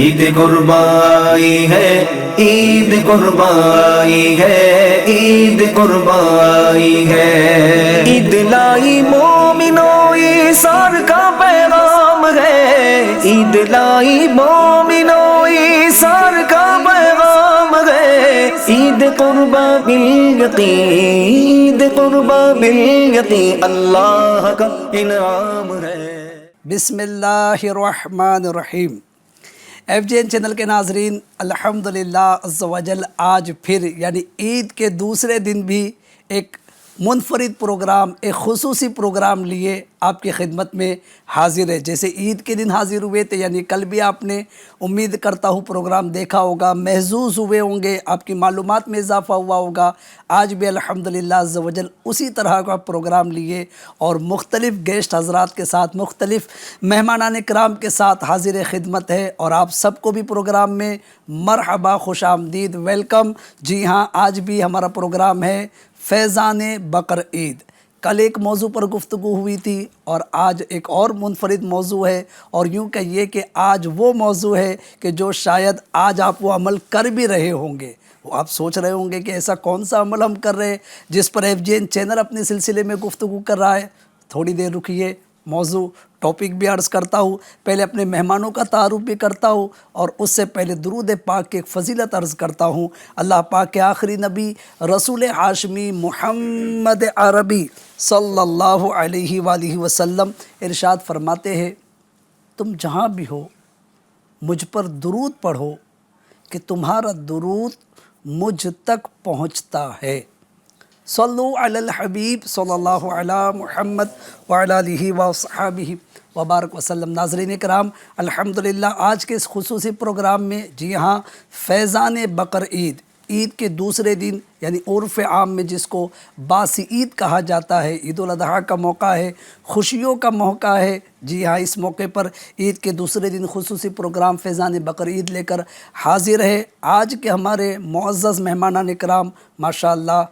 عید قربائی ہے، عید قربائی ہے، عید قربائی ہے۔ عید لائی مومنوں ایثار کا پیغام ہے، عید لائی مومنوں ایثار کا پیغام ہے۔ عید قربا بالیقین، عید قربا بالیقین، اللہ کا انعام ہے۔ بسم اللہ الرحمن الرحیم۔ ایف جی این چینل کے ناظرین، الحمدللہ عز و جل آج پھر یعنی عید کے دوسرے دن بھی ایک منفرد پروگرام، ایک خصوصی پروگرام لیے آپ کی خدمت میں حاضر ہے۔ جیسے عید کے دن حاضر ہوئے تھے، یعنی کل بھی آپ نے امید کرتا ہوں پروگرام دیکھا ہوگا، محظوظ ہوئے ہوں گے، آپ کی معلومات میں اضافہ ہوا ہوگا۔ آج بھی الحمدللہ عز و جل اسی طرح کا پروگرام لیے اور مختلف گیسٹ حضرات کے ساتھ، مختلف مہمانان کرام کے ساتھ حاضر خدمت ہے، اور آپ سب کو بھی پروگرام میں مرحبا، خوش آمدید، ویلکم۔ جی ہاں، آج بھی ہمارا پروگرام ہے فیضان بقر عید۔ کل ایک موضوع پر گفتگو ہوئی تھی اور آج ایک اور منفرد موضوع ہے، اور یوں کہیے کہ آج وہ موضوع ہے کہ جو شاید آج آپ وہ عمل کر بھی رہے ہوں گے۔ آپ سوچ رہے ہوں گے کہ ایسا کون سا عمل ہم کر رہے ہیں جس پر ایف جی این چینل اپنے سلسلے میں گفتگو کر رہا ہے۔ تھوڑی دیر رکیے، موضوع ٹاپک بھی عرض کرتا ہوں، پہلے اپنے مہمانوں کا تعارف بھی کرتا ہوں، اور اس سے پہلے درود پاک کی ایک فضیلت عرض کرتا ہوں۔ اللہ پاک کے آخری نبی رسول ہاشمی محمد عربی صلی اللہ علیہ وآلہ وسلم ارشاد فرماتے ہیں، تم جہاں بھی ہو مجھ پر درود پڑھو کہ تمہارا درود مجھ تک پہنچتا ہے۔ صلو علی الحبیب صلی اللہ علی محمد وعلی آلہ وصحبہ وبارک وسلم۔ ناظرین کرام، الحمدللہ آج کے اس خصوصی پروگرام میں، جی ہاں، فیضان بقر عید، عید کے دوسرے دن یعنی عرف عام میں جس کو باسی عید کہا جاتا ہے، عید الاضحیٰ کا موقع ہے، خوشیوں کا موقع ہے۔ جی ہاں، اس موقع پر عید کے دوسرے دن خصوصی پروگرام فیضان بقر عید لے کر حاضر ہے۔ آج کے ہمارے معزز مہمانان کرام ماشاءاللہ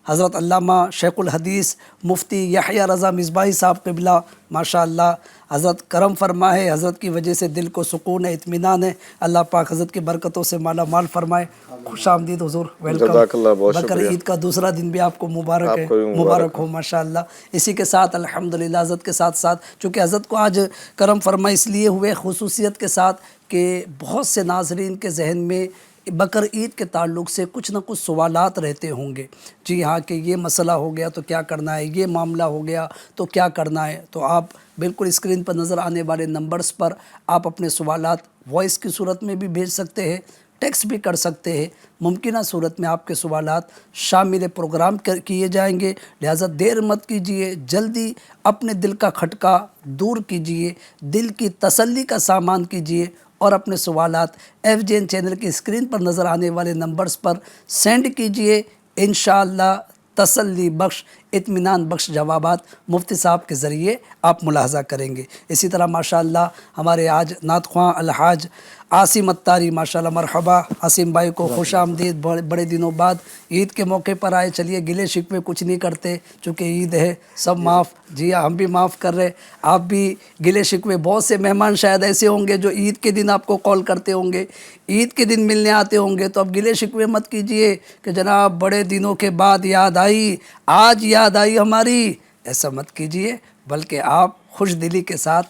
حضرت علامہ شیخ الحدیث مفتی یحییٰ رضا مصباحی صاحب قبلہ ماشاءاللہ حضرت کرم فرما ہے، حضرت کی وجہ سے دل کو سکون ہے، اطمینان ہے۔ اللہ پاک حضرت کی برکتوں سے مالا مال فرمائے۔ خوش آمدید حضور، ویلکم۔ بقر عید کا دوسرا دن بھی آپ کو مبارک ہے، مبارک ہو ماشاءاللہ۔ اسی کے ساتھ الحمدللہ حضرت کے ساتھ ساتھ، چونکہ حضرت کو آج کرم فرما اس لیے ہوئے خصوصیت کے ساتھ کہ بہت سے ناظرین کے ذہن میں بقر عید کے تعلق سے کچھ نہ کچھ سوالات رہتے ہوں گے۔ جی ہاں، کہ یہ مسئلہ ہو گیا تو کیا کرنا ہے، یہ معاملہ ہو گیا تو کیا کرنا ہے۔ تو آپ بالکل اسکرین پر نظر آنے والے نمبرز پر آپ اپنے سوالات وائس کی صورت میں بھی بھیج سکتے ہیں، ٹیکسٹ بھی کر سکتے ہیں۔ ممکنہ صورت میں آپ کے سوالات شامل پروگرام کیے جائیں گے، لہٰذا دیر مت کیجیے، جلدی اپنے دل کا کھٹکا دور کیجیے، دل کی تسلی کا سامان کیجیے، اور اپنے سوالات ایف جی این چینل کی اسکرین پر نظر آنے والے نمبرز پر سینڈ کیجئے۔ انشاءاللہ تسلی بخش، اطمینان بخش جوابات مفتی صاحب کے ذریعے آپ ملاحظہ کریں گے۔ اسی طرح ماشاءاللہ ہمارے آج نعت خواں الحاج عاصم اتاری، ماشاءاللہ مرحبا عاصم بھائی کو خوش آمدید، بڑے دنوں بعد عید کے موقع پر آئے۔ چلیے گلے شکوے کچھ نہیں کرتے، چونکہ عید ہے، سب معاف۔ جی ہاں، ہم بھی معاف کر رہے، آپ بھی گلے شکوے۔ بہت سے مہمان شاید ایسے ہوں گے جو عید کے دن آپ کو کال کرتے ہوں گے، عید کے دن ملنے آتے ہوں گے، تو اب گلے شکوے مت کیجئے کہ جناب بڑے دنوں کے بعد یاد آئی، آج یاد آئی ہماری، ایسا مت کیجئے، بلکہ آپ خوش دلی کے ساتھ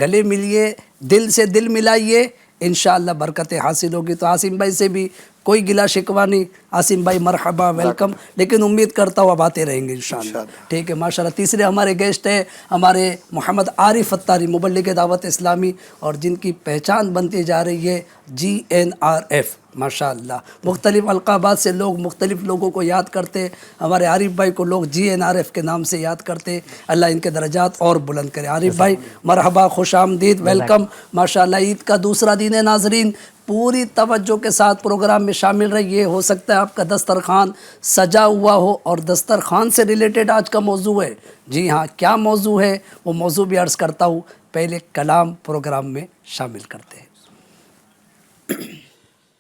گلے ملیے، دل سے دل ملائیے، انشاءاللہ برکتیں حاصل ہوگی۔ تو عاصم بھائی سے بھی کوئی گلہ شکوہ نہیں، عاصم بھائی مرحبا، ویلکم، لیکن امید کرتا ہوں اب آتے رہیں گے انشاءاللہ۔ ٹھیک ہے ماشاءاللہ۔ تیسرے ہمارے گیسٹ ہیں ہمارے محمد عارف اتاری، مبلغ دعوت اسلامی، اور جن کی پہچان بنتی جا رہی ہے GNRF ماشاءاللہ۔ مختلف القابات سے لوگ مختلف لوگوں کو یاد کرتے، ہمارے عارف بھائی کو لوگ GNRF کے نام سے یاد کرتے، اللہ ان کے درجات اور بلند کرے۔ عارف بھائی مرحبا، خوش آمدید، ویلکم ماشاءاللہ۔ عید کا دوسرا دن ہے ناظرین، پوری توجہ کے ساتھ پروگرام میں شامل رہیے۔ ہو سکتا ہے آپ کا دسترخوان سجا ہوا ہو، اور دسترخوان سے ریلیٹڈ آج کا موضوع ہے۔ جی ہاں، کیا موضوع ہے وہ موضوع بھی عرض کرتا ہوں، پہلے کلام پروگرام میں شامل کرتے ہیں۔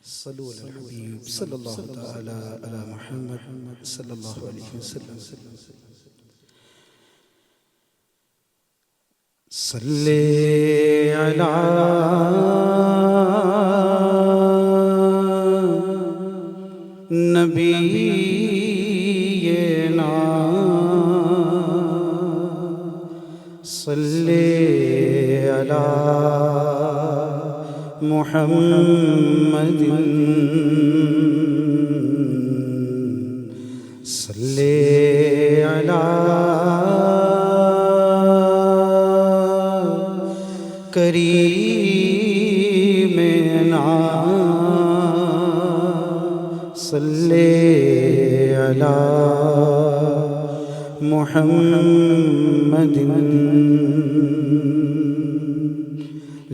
صلو علی الحبیب صلی اللہ تعالی علی محمد صلی اللہ علیہ وسلم۔ صلی علی محمد صلی علی کریمنا صلی علی محمد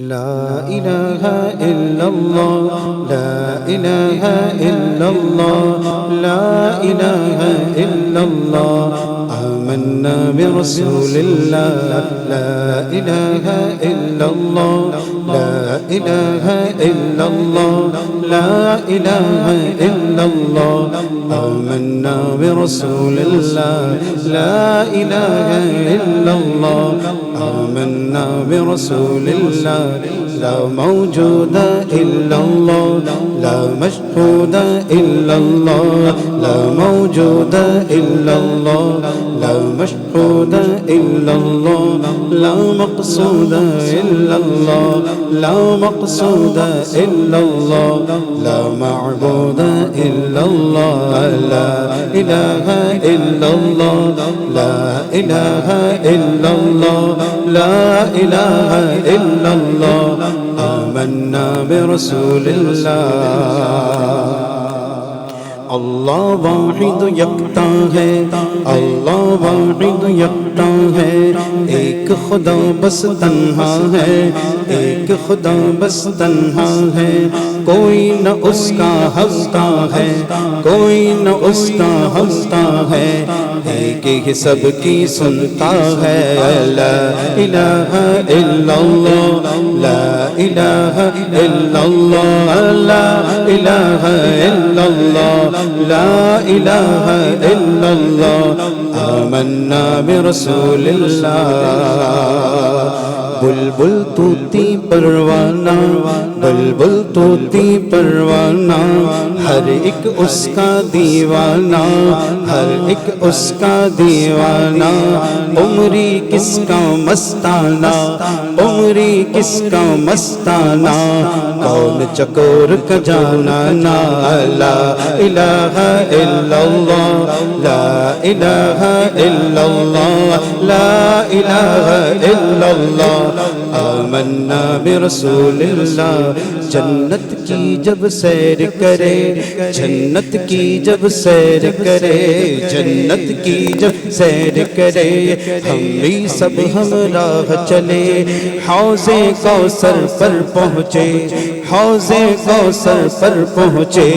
لا الہ الا اللہ لا الہ الا اللہ لا الہ الا اللہ آمنا برسول اللہ لا الہ الا اللہ لا الہ الا اللہ لا الہ الا اللہ آمنا برسول اللہ لا الہ الا اللہ آمنا برسول اللہ لا موجود الا اللہ لا مشهود الا اللہ لا موجود الا اللہ لا مشهود الا اللہ لا مقصود الا اللہ لا مقصود الا اللہ لا معبود الا اللہ لا الہ الا اللہ لا الہ الا اللہ لا الہ الا اللہ آمنا برسول اللہ اللہ واحد یکتا ہے اللہ واحد یکتا ہے ایک خدا بس تنہا ہے ایک خدا بس تنہا ہے کوئی نہ اس کا ہمتا ہے کوئی نہ اس کا ہمتا ہے ایک ہی سب کی سنتا ہے لا الہ الا اللہ لا الہ الا اللہ لا الہ الا اللہ لا الہ الا اللہ آمنا برسول اللہ بلبل طوطی پروانہ بلبل طوطی پروانہ ہر ایک اس کا دیوانہ ہر ایک اس کا دیوانہ عمری کس کا مستانہ عمری کس کا مستانہ کون چکور کا جانا نا لا الہ الا اللہ لا الہ الا اللہ لا الہ الا اللہ آمنا برسول اللہ جنت کی جب سیر کرے جنت کی جب سیر کرے جنت کی جب سیر کرے ہم بھی سب ہمراہ چلے حوض کوثر پر پہنچے حوض کوثر پر پہنچے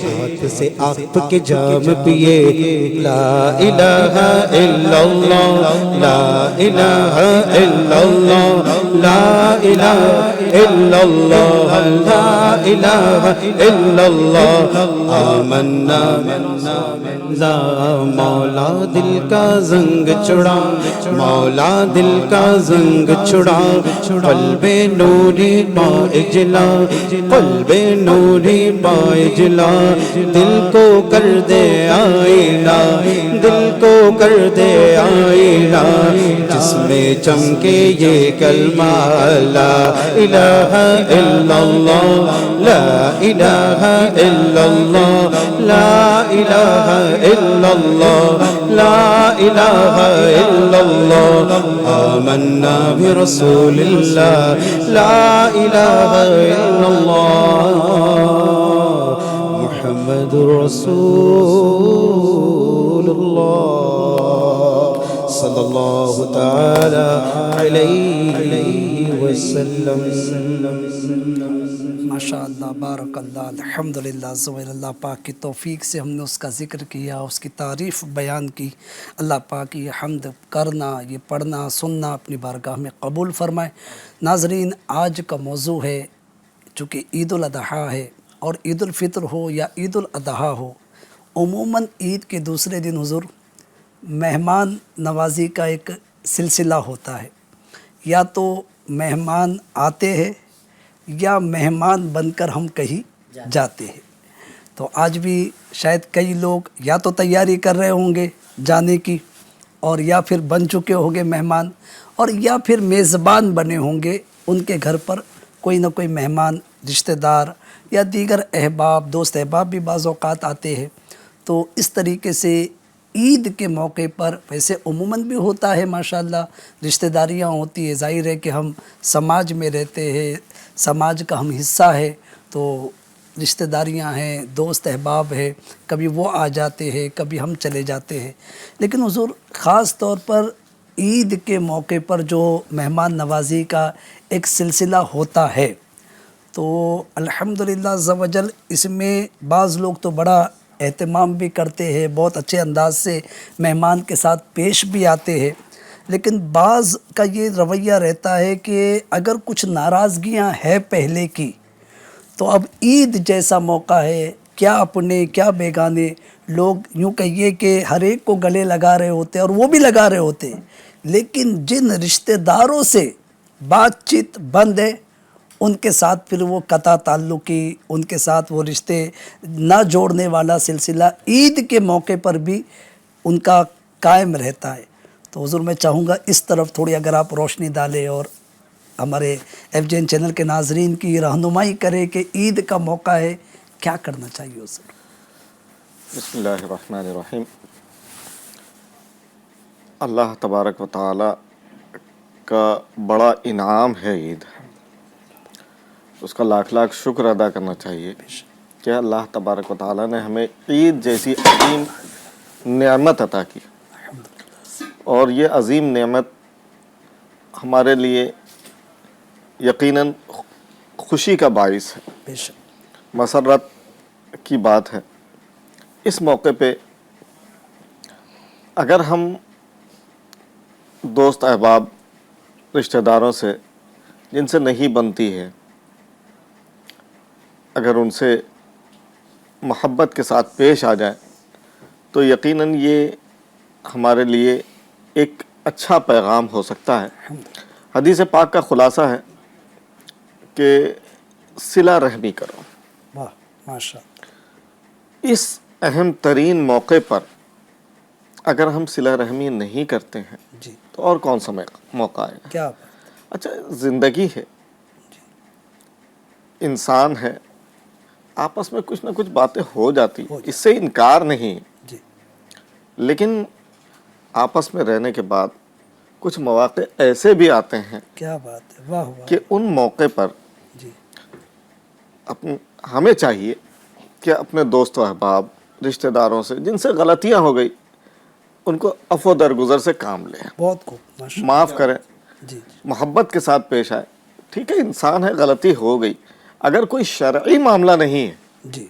ہاتھ سے آپ کے جام پیے لا الہ الا اللہ لا الہ الا اللہ لا الہ الا اللہ لا الہ الا اللہ آمنا مولا دل کا زنگ چھڑا مولا دل کا زنگ چھڑا قلب نوری پائے جلا قلب نوری پائے جلا دل کو کر دے آئینہ دل کو کر دے آئینہ جس میں چمکے یہ کلمہ لا الہ الا اللہ لا الہ الا اللہ لا الہ الا اللہ لا الہ الا اللہ آمنا برسول اللہ لا الہ الا اللہ محمد رسول اللہ صلی اللہ تعالی علیہ وسلم ماشاء اللہ بارک اللہ الحمدللہ زویل اللہ پاک کی توفیق سے ہم نے اس کا ذکر کیا اس کی تعریف بیان کی اللہ پاک یہ حمد کرنا یہ پڑھنا سننا اپنی بارگاہ میں قبول فرمائے ناظرین آج کا موضوع ہے چونکہ عید الاضحیٰ ہے اور عید الفطر ہو یا عید الاضحیٰ ہو عموماً عید کے دوسرے دن حضور مہمان نوازی کا ایک سلسلہ ہوتا ہے یا تو مہمان آتے ہیں یا مہمان بن کر ہم کہیں جاتے ہیں تو آج بھی شاید کئی لوگ یا تو تیاری کر رہے ہوں گے جانے کی اور یا پھر بن چکے ہوں گے مہمان اور یا پھر میزبان بنے ہوں گے ان کے گھر پر کوئی نہ کوئی مہمان رشتہ دار یا دیگر احباب دوست احباب بھی بعض اوقات آتے ہیں، تو اس طریقے سے عید کے موقع پر ویسے عموماً بھی ہوتا ہے ماشاءاللہ، رشتہ داریاں ہوتی ہے، ظاہر ہے کہ ہم سماج میں رہتے ہیں، سماج کا ہم حصہ ہے، تو رشتہ داریاں ہیں، دوست احباب ہے، کبھی وہ آ جاتے ہیں، کبھی ہم چلے جاتے ہیں، لیکن حضور خاص طور پر عید کے موقع پر جو مہمان نوازی کا ایک سلسلہ ہوتا ہے، تو الحمدللہ عز و جل اس میں بعض لوگ تو بڑا اہتمام بھی کرتے ہیں، بہت اچھے انداز سے مہمان کے ساتھ پیش بھی آتے ہیں، لیکن بعض کا یہ رویہ رہتا ہے کہ اگر کچھ ناراضگیاں ہیں پہلے کی، تو اب عید جیسا موقع ہے، کیا اپنے کیا بیگانے، لوگ یوں کہیے کہ ہر ایک کو گلے لگا رہے ہوتے اور وہ بھی لگا رہے ہوتے، لیکن جن رشتہ داروں سے بات چیت بند ہے ان کے ساتھ پھر وہ قطع تعلقی، ان کے ساتھ وہ رشتے نہ جوڑنے والا سلسلہ عید کے موقع پر بھی ان کا قائم رہتا ہے۔ تو حضور میں چاہوں گا اس طرف تھوڑی اگر آپ روشنی ڈالیں اور ہمارے FJN چینل کے ناظرین کی رہنمائی کرے کہ عید کا موقع ہے، کیا کرنا چاہیے حضور؟ بسم اللہ الرحمن الرحیم۔ اللہ تبارک و تعالی کا بڑا انعام ہے عید، اس کا لاکھ لاکھ شکر ادا کرنا چاہیے کہ اللہ تبارک و تعالی نے ہمیں عید جیسی عظیم نعمت عطا کی، اور یہ عظیم نعمت ہمارے لیے یقیناً خوشی کا باعث ہے، بے شک مسرت کی بات ہے۔ اس موقع پہ اگر ہم دوست احباب رشتہ داروں سے جن سے نہیں بنتی ہے، اگر ان سے محبت کے ساتھ پیش آ جائیں تو یقیناً یہ ہمارے لیے ایک اچھا پیغام ہو سکتا ہے۔ حدیث پاک کا خلاصہ ہے کہ صلہ رحمی کرو۔ واہ ماشاء اس اہم ترین موقع پر اگر ہم صلہ رحمی نہیں کرتے ہیں جی، تو اور کون سا موقع آئے گا؟ کیا بات، اچھا، زندگی ہے، انسان ہے، آپس میں کچھ نہ کچھ باتیں ہو جاتی، اس سے انکار نہیں، جی لیکن آپس میں رہنے کے بعد کچھ مواقع ایسے بھی آتے ہیں کیا بات ہے، واہ واہ، کہ ان موقع پر جی ہمیں چاہیے کہ اپنے دوست و احباب رشتہ داروں سے جن سے غلطیاں ہو گئی ان کو عفو درگزر سے کام لیں، بہت خوب ماشاء معاف کریں، جی محبت کے ساتھ پیش آئے۔ ٹھیک ہے، انسان ہے، غلطی ہو گئی، اگر کوئی شرعی معاملہ نہیں ہے، جی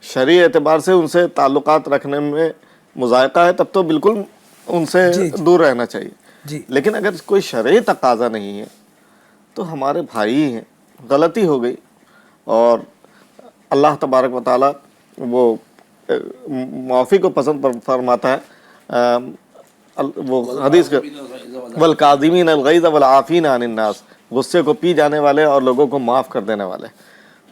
شرعی اعتبار سے ان سے تعلقات رکھنے میں مذائقہ ہے، تب تو بالکل ان سے جی دور رہنا چاہیے، جی لیکن اگر کوئی شرعی تقاضا نہیں ہے تو ہمارے بھائی ہیں، غلطی ہو گئی، اور اللہ تبارک و تعالی وہ معافی کو پسند فرماتا ہے۔ وہ حدیث کے والکاظمین الغیظ والعافین عن الناس، غصے کو پی جانے والے اور لوگوں کو معاف کر دینے والے۔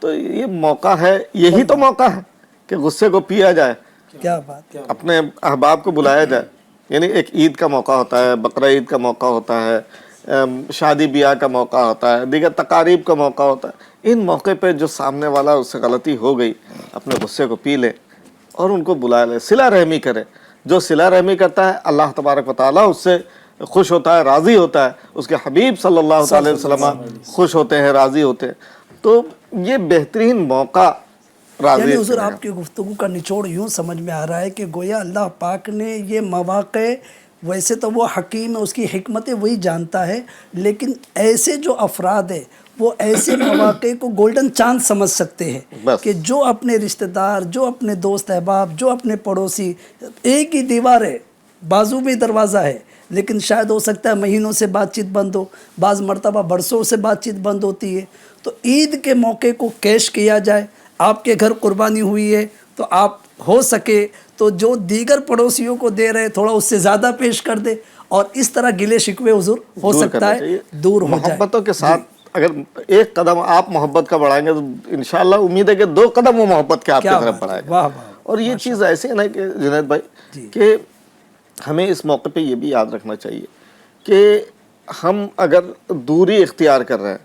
تو یہ موقع ہے، یہی تو موقع ہے کہ غصے کو پیا جائے، کیا بات ہے، اپنے احباب کو بلایا جائے۔ یعنی ایک عید کا موقع ہوتا ہے، بقرہ عید کا موقع ہوتا ہے، شادی بیاہ کا موقع ہوتا ہے، دیگر تقاریب کا موقع ہوتا ہے۔ ان موقع پہ جو سامنے والا اس سے غلطی ہو گئی اپنے غصے کو پی لے اور ان کو بلا لے، صلہ رحمی کرے۔ جو صلہ رحمی کرتا ہے اللہ تبارک و تعالیٰ اس سے خوش ہوتا ہے، راضی ہوتا ہے، اس کے حبیب صلی اللہ علیہ وسلم خوش ہوتے ہیں، راضی ہوتے ہیں۔ تو یہ بہترین موقع راضی یعنی حضور کرے گا۔ آپ کی گفتگو کا نچوڑ یوں سمجھ میں آ رہا ہے کہ گویا اللہ پاک نے یہ مواقع، ویسے تو وہ حکیم ہے، اس کی حکمتیں وہی جانتا ہے، لیکن ایسے جو افراد ہیں وہ ایسے مواقع کو گولڈن چانس سمجھ سکتے ہیں بس۔ کہ جو اپنے رشتہ دار، جو اپنے دوست احباب، جو اپنے پڑوسی، ایک ہی دیوار ہے، بازو بھی دروازہ ہے، لیکن شاید ہو سکتا ہے مہینوں سے بات چیت بند ہو، بعض مرتبہ برسوں سے بات چیت بند ہوتی ہے۔ تو عید کے موقع کو کیش کیا جائے، آپ کے گھر قربانی ہوئی ہے تو آپ ہو سکے تو جو دیگر پڑوسیوں کو دے رہے تھوڑا اس سے زیادہ پیش کر دے، اور اس طرح گلے شکوے حضور ہو دور سکتا کرنا ہے چاہیے۔ دور ہو جائے۔ محبتوں کے ساتھ اگر ایک قدم آپ محبت کا بڑھائیں گے تو انشاءاللہ امید ہے کہ 2 قدم وہ محبت کے آپ کی کیا طرف بات بڑھائے ہے، گا۔ واہ واہ، اور یہ چیز ایسی ہے نا کہ جنید جی۔ بھائی کہ ہمیں اس موقع پہ یہ بھی یاد رکھنا چاہیے کہ ہم اگر دوری اختیار کر رہے ہیں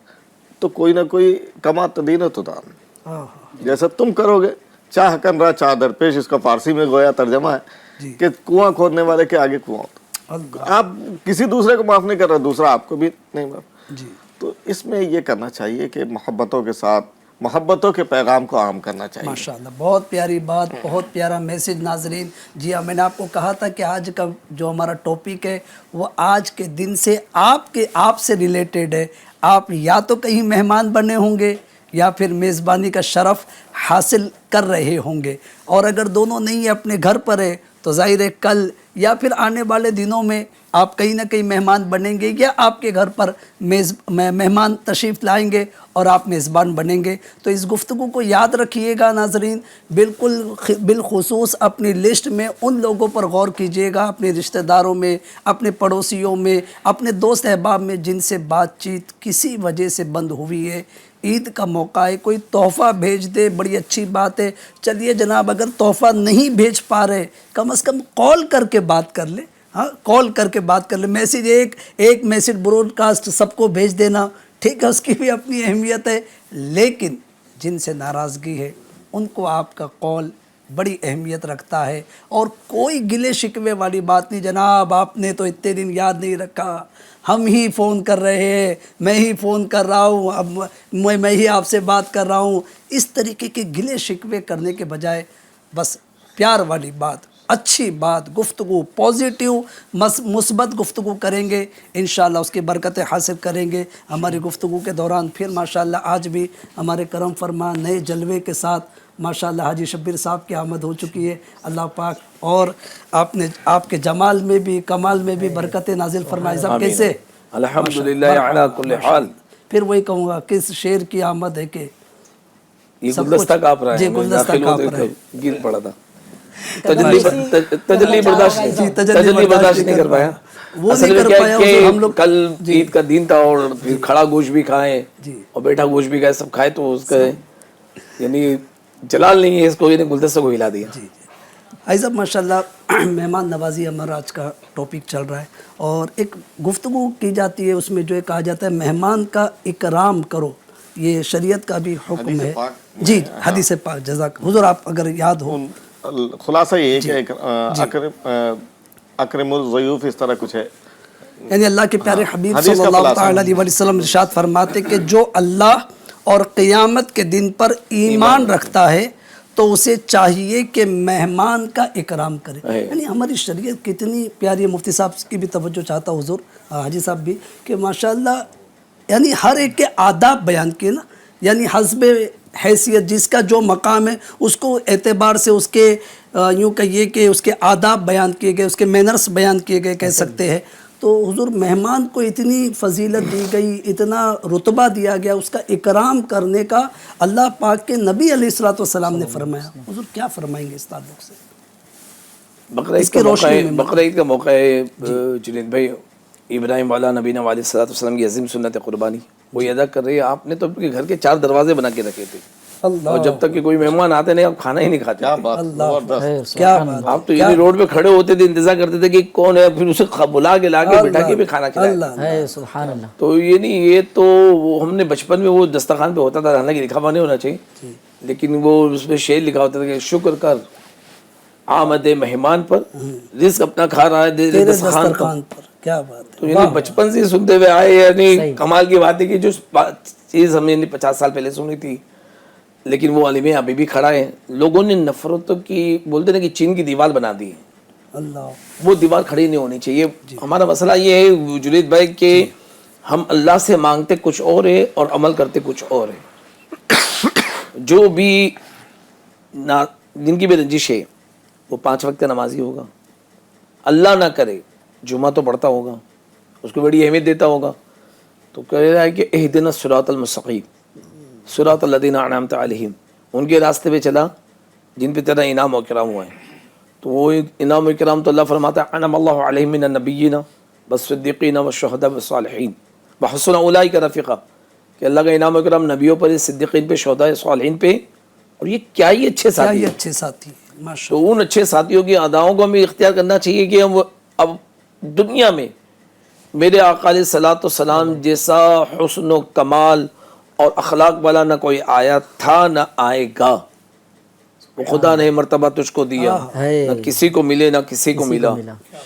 تو کوئی نہ کوئی کما تدین تدان، ہاں جیسا تم کرو گے چاہ کن رہا چاہ در پیش، اس کا فارسی میں گویا ترجمہ ہے کہ کنواں کھودنے والے کے آگے کنواں ہوتا، اللہ آپ کسی دوسرے کو معاف نہیں کر رہا، دوسرا آپ کو بھی نہیں معاف۔ جی تو اس میں یہ کرنا چاہیے کہ محبتوں کے ساتھ محبتوں کے پیغام کو عام کرنا چاہیے۔ ماشاءاللہ، بہت پیاری بات، بہت پیارا میسج ناظرین۔ جی ہاں، میں نے آپ کو کہا تھا کہ آج کا جو ہمارا ٹاپک ہے وہ آج کے دن سے آپ سے ریلیٹڈ ہے۔ آپ یا تو کہیں مہمان بنے ہوں گے یا پھر میزبانی کا شرف حاصل کر رہے ہوں گے، اور اگر دونوں نہیں اپنے گھر پر ہے تو ظاہر ہے کل یا پھر آنے والے دنوں میں آپ کہیں نہ کہیں مہمان بنیں گے، یا آپ کے گھر پر مہمان تشریف لائیں گے اور آپ میزبان بنیں گے۔ تو اس گفتگو کو یاد رکھیے گا ناظرین، بالخصوص اپنی لسٹ میں ان لوگوں پر غور کیجیے گا، اپنے رشتہ داروں میں، اپنے پڑوسیوں میں، اپنے دوست احباب میں جن سے بات چیت کسی وجہ سے بند ہوئی ہے۔ عید کا موقع ہے، کوئی تحفہ بھیج دے، بڑی اچھی بات ہے۔ چلیے جناب، اگر تحفہ نہیں بھیج پا رہے کم از کم کال کر کے بات کر لیں، ہاں کال کر کے بات کر لیں۔ میسیج ایک میسیج براڈ کاسٹ سب کو بھیج دینا، ٹھیک ہے، اس کی بھی اپنی اہمیت ہے، لیکن جن سے ناراضگی ہے ان کو آپ کا کال بڑی اہمیت رکھتا ہے۔ اور کوئی گلے شکوے والی بات نہیں، جناب آپ نے تو اتنے دن یاد نہیں رکھا، ہم ہی فون کر رہے ہیں، میں ہی فون کر رہا ہوں، اب میں ہی آپ سے بات کر رہا ہوں۔ اس طریقے کے گلے شکوے کرنے کے بجائے بس پیار والی بات، اچھی بات، گفتگو پازیٹیو مثبت گفتگو کریں گے، انشاءاللہ اس کی برکتیں حاصل کریں گے۔ ہماری گفتگو کے دوران پھر ماشاءاللہ آج بھی ہمارے کرم فرما نئے جلوے کے ساتھ ماشاءاللہ حاجی شبیر صاحب کی آمد ہو چکی ہے۔ اللہ پاک اور آپ کے جمال میں بھی کمال میں بھی برکتیں نازل فرمائے۔ صاحب کیسے؟ الحمدللہ علی کل حال۔ پھر وہی کہوں گا کس شعر کی آمد ہے کہ یہ گلدستہ کاپ رہا ہے، جی گلدستہ کاپ رہا ہے، گر پڑا تھا، تجلی برداشت نہیں کر پایا۔ وہ اصل نہیں میں کر کیا پایا ہے کہ ہم لوگ۔ کل عید کا دن تھا اور پھر کھڑا گوشت بھی کھائے اور بیٹھا گوشت بھی کھائے، سب کھائے، تو اس کا یعنی جلال نہیں ہے اس کو، یعنی گلدستہ کو ہلا دیا۔ صاحب ماشاءاللہ مہمان نوازی ہمارا آج کا ٹاپک چل رہا ہے، اور ایک گفتگو کی جاتی ہے اس میں جو کہا جاتا ہے مہمان کا اکرام کرو، یہ شریعت کا بھی حکم ہے۔ جی حدیث پاک، جزاک حضور آپ اگر یاد ہو۔ خلاصہ یہ ہے کہ اکرم الضیوف اس طرح کچھ ہے، یعنی اللہ کے پیارے حبیب حدیث صلی کا اللہ خلاصہ۔ تعالیٰ علیہ وسلم ارشاد فرماتے کہ جو اللہ اور قیامت کے دن پر ایمان رکھتا ہے تو اسے چاہیے کہ مہمان کا اکرام کرے۔ یعنی ہماری شریعت کتنی پیاری ہے۔ مفتی صاحب کی بھی توجہ چاہتا حضور، حاجی صاحب بھی، کہ ماشاءاللہ یعنی ہر ایک کے آداب بیان کیے نا، یعنی حسب حیثیت جس کا جو مقام ہے اس کو اعتبار سے اس کے یوں کہیے کہ اس کے آداب بیان کیے گئے، اس کے مینرز بیان کیے گئے کہہ سکتے ہیں۔ تو حضور مہمان کو اتنی فضیلت دی گئی، اتنا رتبہ دیا گیا، اس کا اکرام کرنے کا اللہ پاک کے نبی علیہ الصلوۃ والسلام نے فرمایا۔ حضور کیا فرمائیں گے اس تعلق سے؟ بقرعید کا موقع ہے جنید بھائی، ابراہیم والا نبینا علیہ الصلوۃ والسلام کی عظیم سنت قربانی وہ ادا کر رہی ہے۔ آپ نے تو اپنے گھر کے 4 دروازے بنا کے رکھے تھے، اور جب تک کہ کوئی مہمان آتے نہیں آپ کھانا ہی نہیں کھاتے تھے۔ کیا بات، آپ تو یعنی روڈ پہ کھڑے ہوتے تھے، انتظار کرتے تھے کہ کون ہے، پھر اسے بلا کے لا کے بٹھا کے بھی کھانا کھلائے۔ سبحان اللہ۔ تو یہ تو ہم نے بچپن میں وہ دسترخوان پہ ہوتا تھا، حالانکہ لکھا ہوا نہیں ہونا چاہیے، لیکن وہ اس میں شعر لکھا ہوتا تھا کہ شکر کر آمد مہمان پر، رزق اپنا کھا رہا ہے تیرے دسترخوان پر۔ کیا بات ہے، تو یعنی بچپن سے سنتے ہوئے آئے، یعنی کمال کی بات ہے کہ جو چیز ہم نے 50 سال پہلے سنی تھی لیکن وہ عالم ابھی بھی کھڑا ہے۔ لوگوں نے نفرتوں کی بولتے نا کہ چین کی دیوار بنا دی ہے، اللہ وہ دیوار کھڑی نہیں ہونی چاہیے۔ ہمارا مسئلہ یہ ہے جنید بھائی کہ ہم اللہ سے مانگتے کچھ اور ہے اور عمل کرتے کچھ اور ہے۔ جو بھی جن کی بھی رنجش ہے وہ 5 وقت نمازی ہوگا، اللہ نہ کرے جمعہ تو پڑھتا ہوگا، اس کو بڑی اہمیت دیتا ہوگا، تو کہہ رہا ہے کہ اہدنا الصراط المستقیم صراط الذین انعمت علیہم، ان کے راستے پہ چلا جن پہ تیرا انعام و اکرام ہوا ہے۔ تو وہ انعام و اکرام تو اللہ فرماتا ہے انعم اللہ علیہم من النبیین والصدیقین والشہداء والصالحین وحسن اولئک رفیقا، کہ اللہ کا انعام و اکرام نبیوں پر، صدیقین پہ، شہداء، صالحین پہ، اور یہ کیا ہی اچھے ساتھی ہیں۔ اچھے ساتھی ماشاء تو ان اچھے ساتھیوں کی اداؤں کو ہمیں اختیار کرنا چاہیے کہ ہم اب دنیا میں میرے آقا علیہ الصلوۃ والسلام جیسا حسن و کمال اور اخلاق والا نہ کوئی آیا تھا نہ آئے گا. وہ خدا نے مرتبہ تجھ کو دیا, نہ کسی کو ملے نہ کسی کو ملا,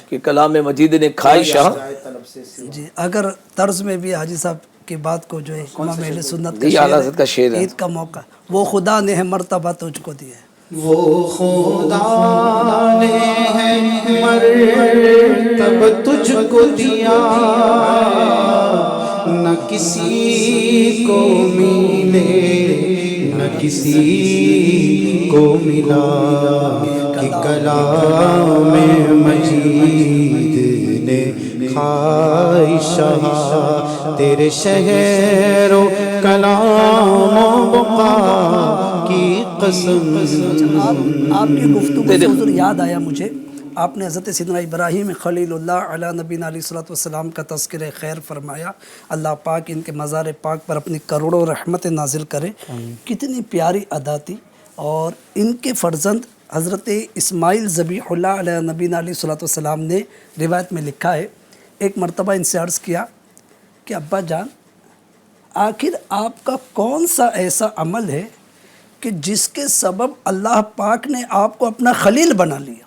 کہ کلام مجید نے کھائی شاہ. جی اگر طرز میں بھی حاجی صاحب کی بات کو جو ہے امام اہل سنت کا یہ اعلیٰ حضرت کا شعر ہے. عید کا موقع, وہ خدا نے ہے مرتبہ تجھ کو دیا ہے. وہ خدا نے ہے مرتبہ تجھ کو دیا, نہ کسی کو ملے نہ کسی کو ملا, کہ کلام مجید نے کھائی شہا تیرے شہر و کلام و بقا کی قسم. آپ کی گفتگو سے حضور یاد آیا مجھے, آپ نے حضرت سیدنا ابراہیم خلیل اللہ علیہ نبینا علیہ الصلوۃ والسلام کا تذکرہ خیر فرمایا. اللہ پاک ان کے مزار پاک پر اپنی کروڑوں رحمت نازل کرے. کتنی پیاری ادا تھی. اور ان کے فرزند حضرت اسماعیل ذبیح اللہ علیہ نبینا علیہ الصلوۃ والسلام نے روایت میں لکھا ہے, ایک مرتبہ ان سے عرض کیا کہ ابا جان, آخر آپ کا کون سا ایسا عمل ہے کہ جس کے سبب اللہ پاک نے آپ کو اپنا خلیل بنا لیا؟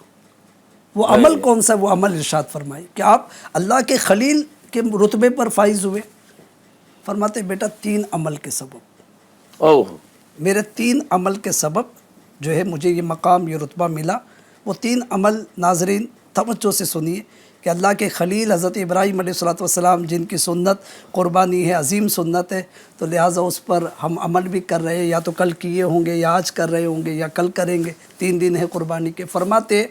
وہ عمل کون سا؟ وہ عمل ارشاد فرمائے کہ آپ اللہ کے خلیل کے رتبے پر فائز ہوئے. فرماتے بیٹا 3 عمل کے سبب, میرے 3 عمل کے سبب جو ہے مجھے یہ مقام یہ رتبہ ملا. وہ 3 عمل ناظرین توجہ سے سنیے کہ اللہ کے خلیل حضرت ابراہیم علیہ الصلوۃ والسلام جن کی سنت قربانی ہے, عظیم سنت ہے, تو لہٰذا اس پر ہم عمل بھی کر رہے ہیں, یا تو کل کیے ہوں گے یا آج کر رہے ہوں گے یا کل کریں گے, 3 دن ہے قربانی کے. فرماتے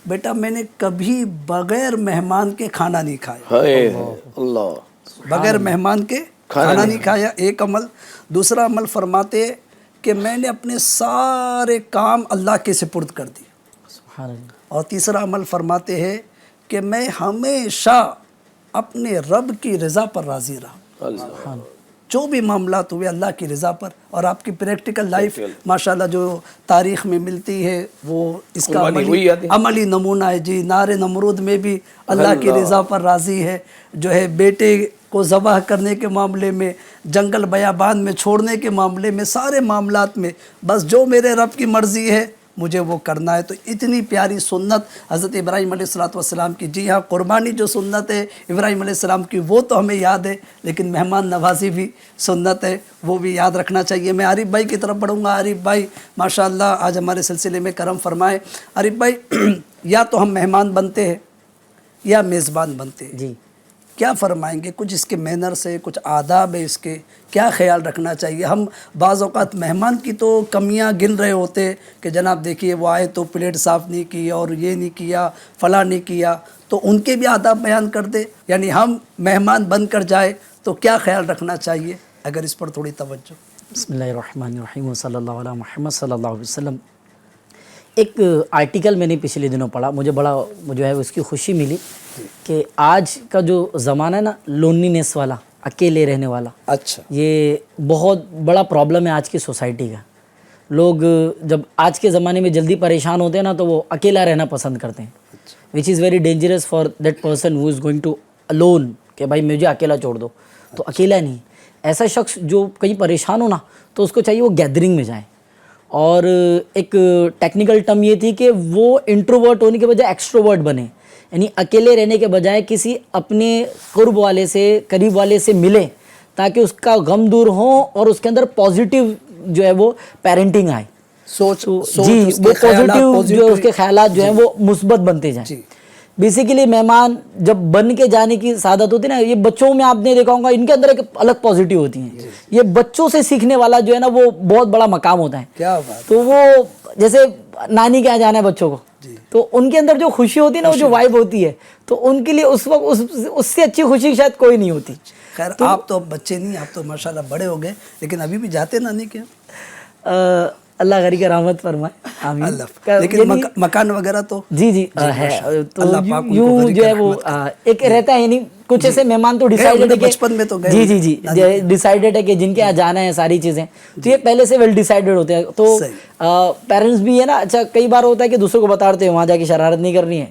بیٹا میں نے کبھی بغیر مہمان کے کھانا نہیں کھایا. اللہ, بغیر مہمان کے کھانا نہیں کھایا, ایک عمل. دوسرا عمل فرماتے کہ میں نے اپنے سارے کام اللہ کے سپرد کر دیے. اور تیسرا عمل فرماتے ہیں کہ میں ہمیشہ اپنے رب کی رضا پر راضی رہا. جو بھی معاملات ہوئے اللہ کی رضا پر. اور آپ کی پریکٹیکل لائف ماشاءاللہ جو تاریخ میں ملتی ہے وہ اس کا عملی نمونہ ہے. جی نار نمرود میں بھی اللہ کی رضا پر راضی ہے, جو ہے بیٹے کو ذبح کرنے کے معاملے میں, جنگل بیابان میں چھوڑنے کے معاملے میں, سارے معاملات میں بس جو میرے رب کی مرضی ہے مجھے وہ کرنا ہے. تو اتنی پیاری سنت حضرت ابراہیم علیہ الصلوۃ والسلام کی. جی ہاں, قربانی جو سنت ہے ابراہیم علیہ السلام کی وہ تو ہمیں یاد ہے, لیکن مہمان نوازی بھی سنت ہے, وہ بھی یاد رکھنا چاہیے. میں عارف بھائی کی طرف بڑھوں گا. عارف بھائی ماشاءاللہ آج ہمارے سلسلے میں کرم فرمائے. عارف بھائی یا تو ہم مہمان بنتے ہیں یا میزبان بنتے ہیں, جی کیا فرمائیں گے؟ کچھ اس کے مینرز ہے, کچھ آداب ہے, اس کے کیا خیال رکھنا چاہیے؟ ہم بعض اوقات مہمان کی تو کمیاں گن رہے ہوتے کہ جناب دیکھیے وہ آئے تو پلیٹ صاف نہیں کی اور یہ نہیں کیا فلاں نہیں کیا, تو ان کے بھی آداب بیان کر دے. یعنی ہم مہمان بن کر جائے تو کیا خیال رکھنا چاہیے, اگر اس پر تھوڑی توجہ. بسم اللہ الرحمن الرحیم صلی اللہ علیہ محمد صلی اللہ علیہ وسلم. ایک آرٹیکل میں نے پچھلے دنوں پڑھا, مجھے بڑا جو ہے اس کی خوشی ملی کہ آج کا جو زمانہ ہے نا, لونلینس والا, اکیلے رہنے والا, اچھا یہ بہت بڑا پرابلم ہے آج کی سوسائٹی کا. لوگ جب آج کے زمانے میں جلدی پریشان ہوتے ہیں نا تو وہ اکیلا رہنا پسند کرتے ہیں, which is very dangerous for that person who is going to alone, کہ بھائی مجھے اکیلا چھوڑ دو. تو اکیلا نہیں, ایسا شخص جو کہیں پریشان ہو نا تو اس کو چاہیے وہ گیدرنگ میں جائے. اور ایک ٹیکنیکل ٹرم یہ تھی کہ وہ انٹروورٹ ہونے کے بجائے ایکسٹروورٹ بنے, یعنی اکیلے رہنے کے بجائے کسی اپنے قرب والے سے, قریب والے سے ملے تاکہ اس کا غم دور ہو اور اس کے اندر پازیٹیو جو ہے وہ پیرنٹنگ آئے. سوچ جی وہ پازیٹیو جو اس کے خیالات جو ہیں وہ مثبت بنتے جائیں. بیسیکلی مہمان جب بن کے جانے کی سعادت ہوتی ہے نا, یہ بچوں میں آپ نے دیکھا ہوگا ان کے اندر ایک الگ پازیٹیو ہوتی ہیں. یہ بچوں سے سیکھنے والا جو ہے نا وہ بہت بڑا مقام ہوتا ہے. کیا بات. تو وہ جیسے نانی کے یہاں جانا ہے بچوں کو, تو ان کے اندر جو خوشی ہوتی ہے نا, وہ جو وائب ہوتی ہے, تو ان کے لیے اس وقت اس سے اچھی خوشی شاید کوئی نہیں ہوتی. خیر آپ تو بچے نہیں, آپ تو ماشاءاللہ بڑے ہو گئے, لیکن ابھی بھی جاتے نانی کے. اللہ غری کا رحمت فرمائے, آمین. لیکن مکان وغیرہ تو جی جی ہے, تو یوں جو ہے وہ ایک رہتا ہے, یعنی کچھ ایسے مہمان تو ڈیسائیڈڈ ہے بچپن میں تو جی جی جی ڈیسائیڈڈ ہے کہ جن کے یہاں جانا ہے ساری چیزیں, تو یہ پہلے سے ویل ڈیسائیڈڈ ہوتے ہیں. تو پیرنٹس بھی ہے نا, اچھا کئی بار ہوتا ہے کہ دوسروں کو بتا دیتے ہیں وہاں جا کے شرارت نہیں کرنی ہے,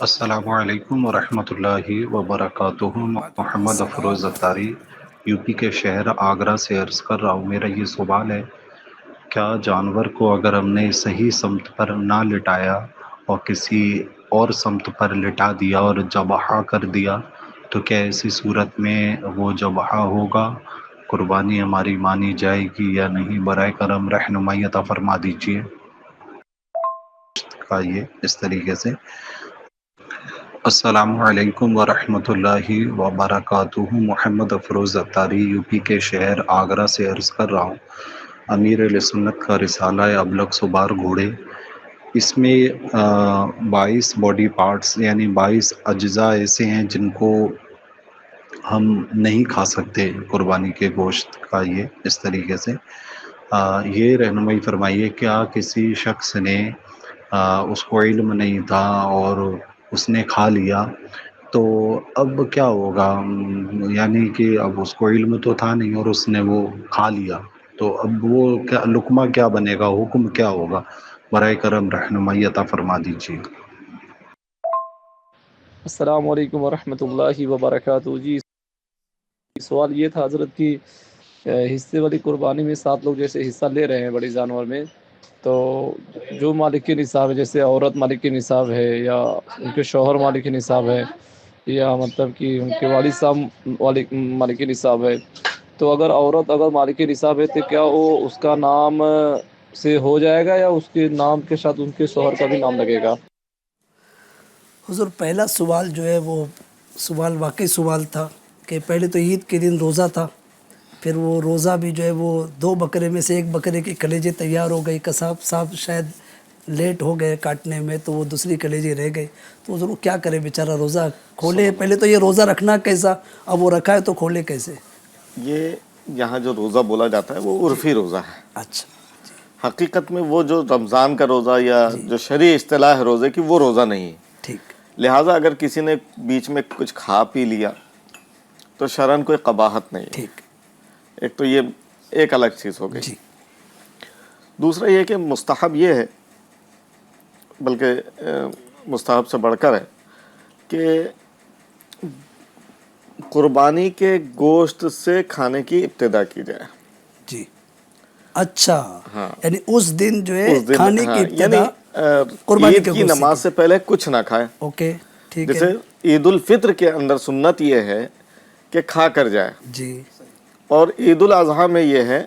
السلام علیکم ورحمۃ اللہ وبرکاتہ. محمد افروز اتاری یو پی کے شہر آگرہ سے عرض کر رہا ہوں. میرا یہ سوال ہے، کیا جانور کو اگر ہم نے صحیح سمت پر نہ لٹایا اور کسی اور سمت پر لٹا دیا اور ذبح کر دیا تو کیا ایسی صورت میں وہ ذبح ہوگا؟ قربانی ہماری مانی جائے گی یا نہیں؟ برائے کرم رہنمائی عطا فرما دیجیے. یہ اس طریقے سے. السلام علیکم ورحمۃ اللہ وبرکاتہ. محمد افروز اتاری یو پی کے شہر آگرہ سے عرض کر رہا ہوں. امیر اہل سنت کا رسالہ ابلغ سبار گھوڑے، اس میں 22 باڈی پارٹس یعنی 22 اجزاء ایسے ہیں جن کو ہم نہیں کھا سکتے قربانی کے گوشت کا. یہ اس طریقے سے یہ رہنمائی فرمائیے، کیا کسی شخص نے اس کو علم نہیں تھا اور اس نے کھا لیا تو اب کیا ہوگا؟ یعنی کہ اب اس کو علم تو تھا نہیں اور اس نے وہ کھا لیا تو اب وہ کیا لقمہ کیا بنے گا؟ حکم کیا ہوگا؟ برائے کرم رہنمائی عطا فرما دیجیے. السلام علیکم ورحمۃ اللہ وبرکاتہ. جی سوال یہ تھا حضرت کی حصے والی قربانی میں 7 لوگ جیسے حصہ لے رہے ہیں بڑی جانور میں، تو جو مالک کے نصاب ہے، جیسے عورت مالک کے نصاب ہے یا ان کے شوہر مالک کے نصاب ہے یا مطلب کہ ان کے والد صاحب مالک کے نصاب ہے، تو اگر عورت اگر مالک کے نصاب ہے تو کیا وہ اس کا نام سے ہو جائے گا یا اس کے نام کے ساتھ ان کے شوہر کا بھی نام لگے گا؟ حضور پہلا سوال جو ہے وہ سوال واقعی سوال تھا کہ پہلے تو عید کے دن روزہ تھا، پھر وہ روزہ بھی جو ہے وہ 2 بکرے میں سے 1 بکرے کی کلیجے تیار ہو گئی، قصاب صاحب شاید لیٹ ہو گئے کاٹنے میں تو وہ دوسری کلیجے رہ گئی، تو ضرور کیا کرے بیچارہ، روزہ کھولے؟ پہلے تو یہ روزہ رکھنا کیسا، اب وہ رکھا ہے تو کھولے کیسے؟ یہ یہاں جو روزہ بولا جاتا ہے وہ عرفی روزہ ہے. اچھا حقیقت میں وہ جو رمضان کا روزہ یا جو شرعی اصطلاح ہے روزے کی، وہ روزہ نہیں ہے. ٹھیک. لہٰذا اگر کسی نے بیچ میں کچھ کھا پی لیا تو شرعاً کوئی قباحت نہیں ہے. ٹھیک. ایک تو یہ ایک الگ چیز ہو گئی. جی. دوسرا یہ کہ مستحب یہ ہے، بلکہ مستحب سے بڑھ کر ہے، کہ قربانی کے گوشت سے کھانے کی ابتدا کی جائے. جی اچھا، یعنی اس دن جو ہے کھانے کی ابتدا قربانی عید کی نماز سے پہلے کچھ نہ کھائے. اوکے ٹھیک ہے. جیسے عید الفطر کے اندر سنت یہ ہے کہ کھا کر جائے، جی. اور عید الاضحیٰ میں یہ ہے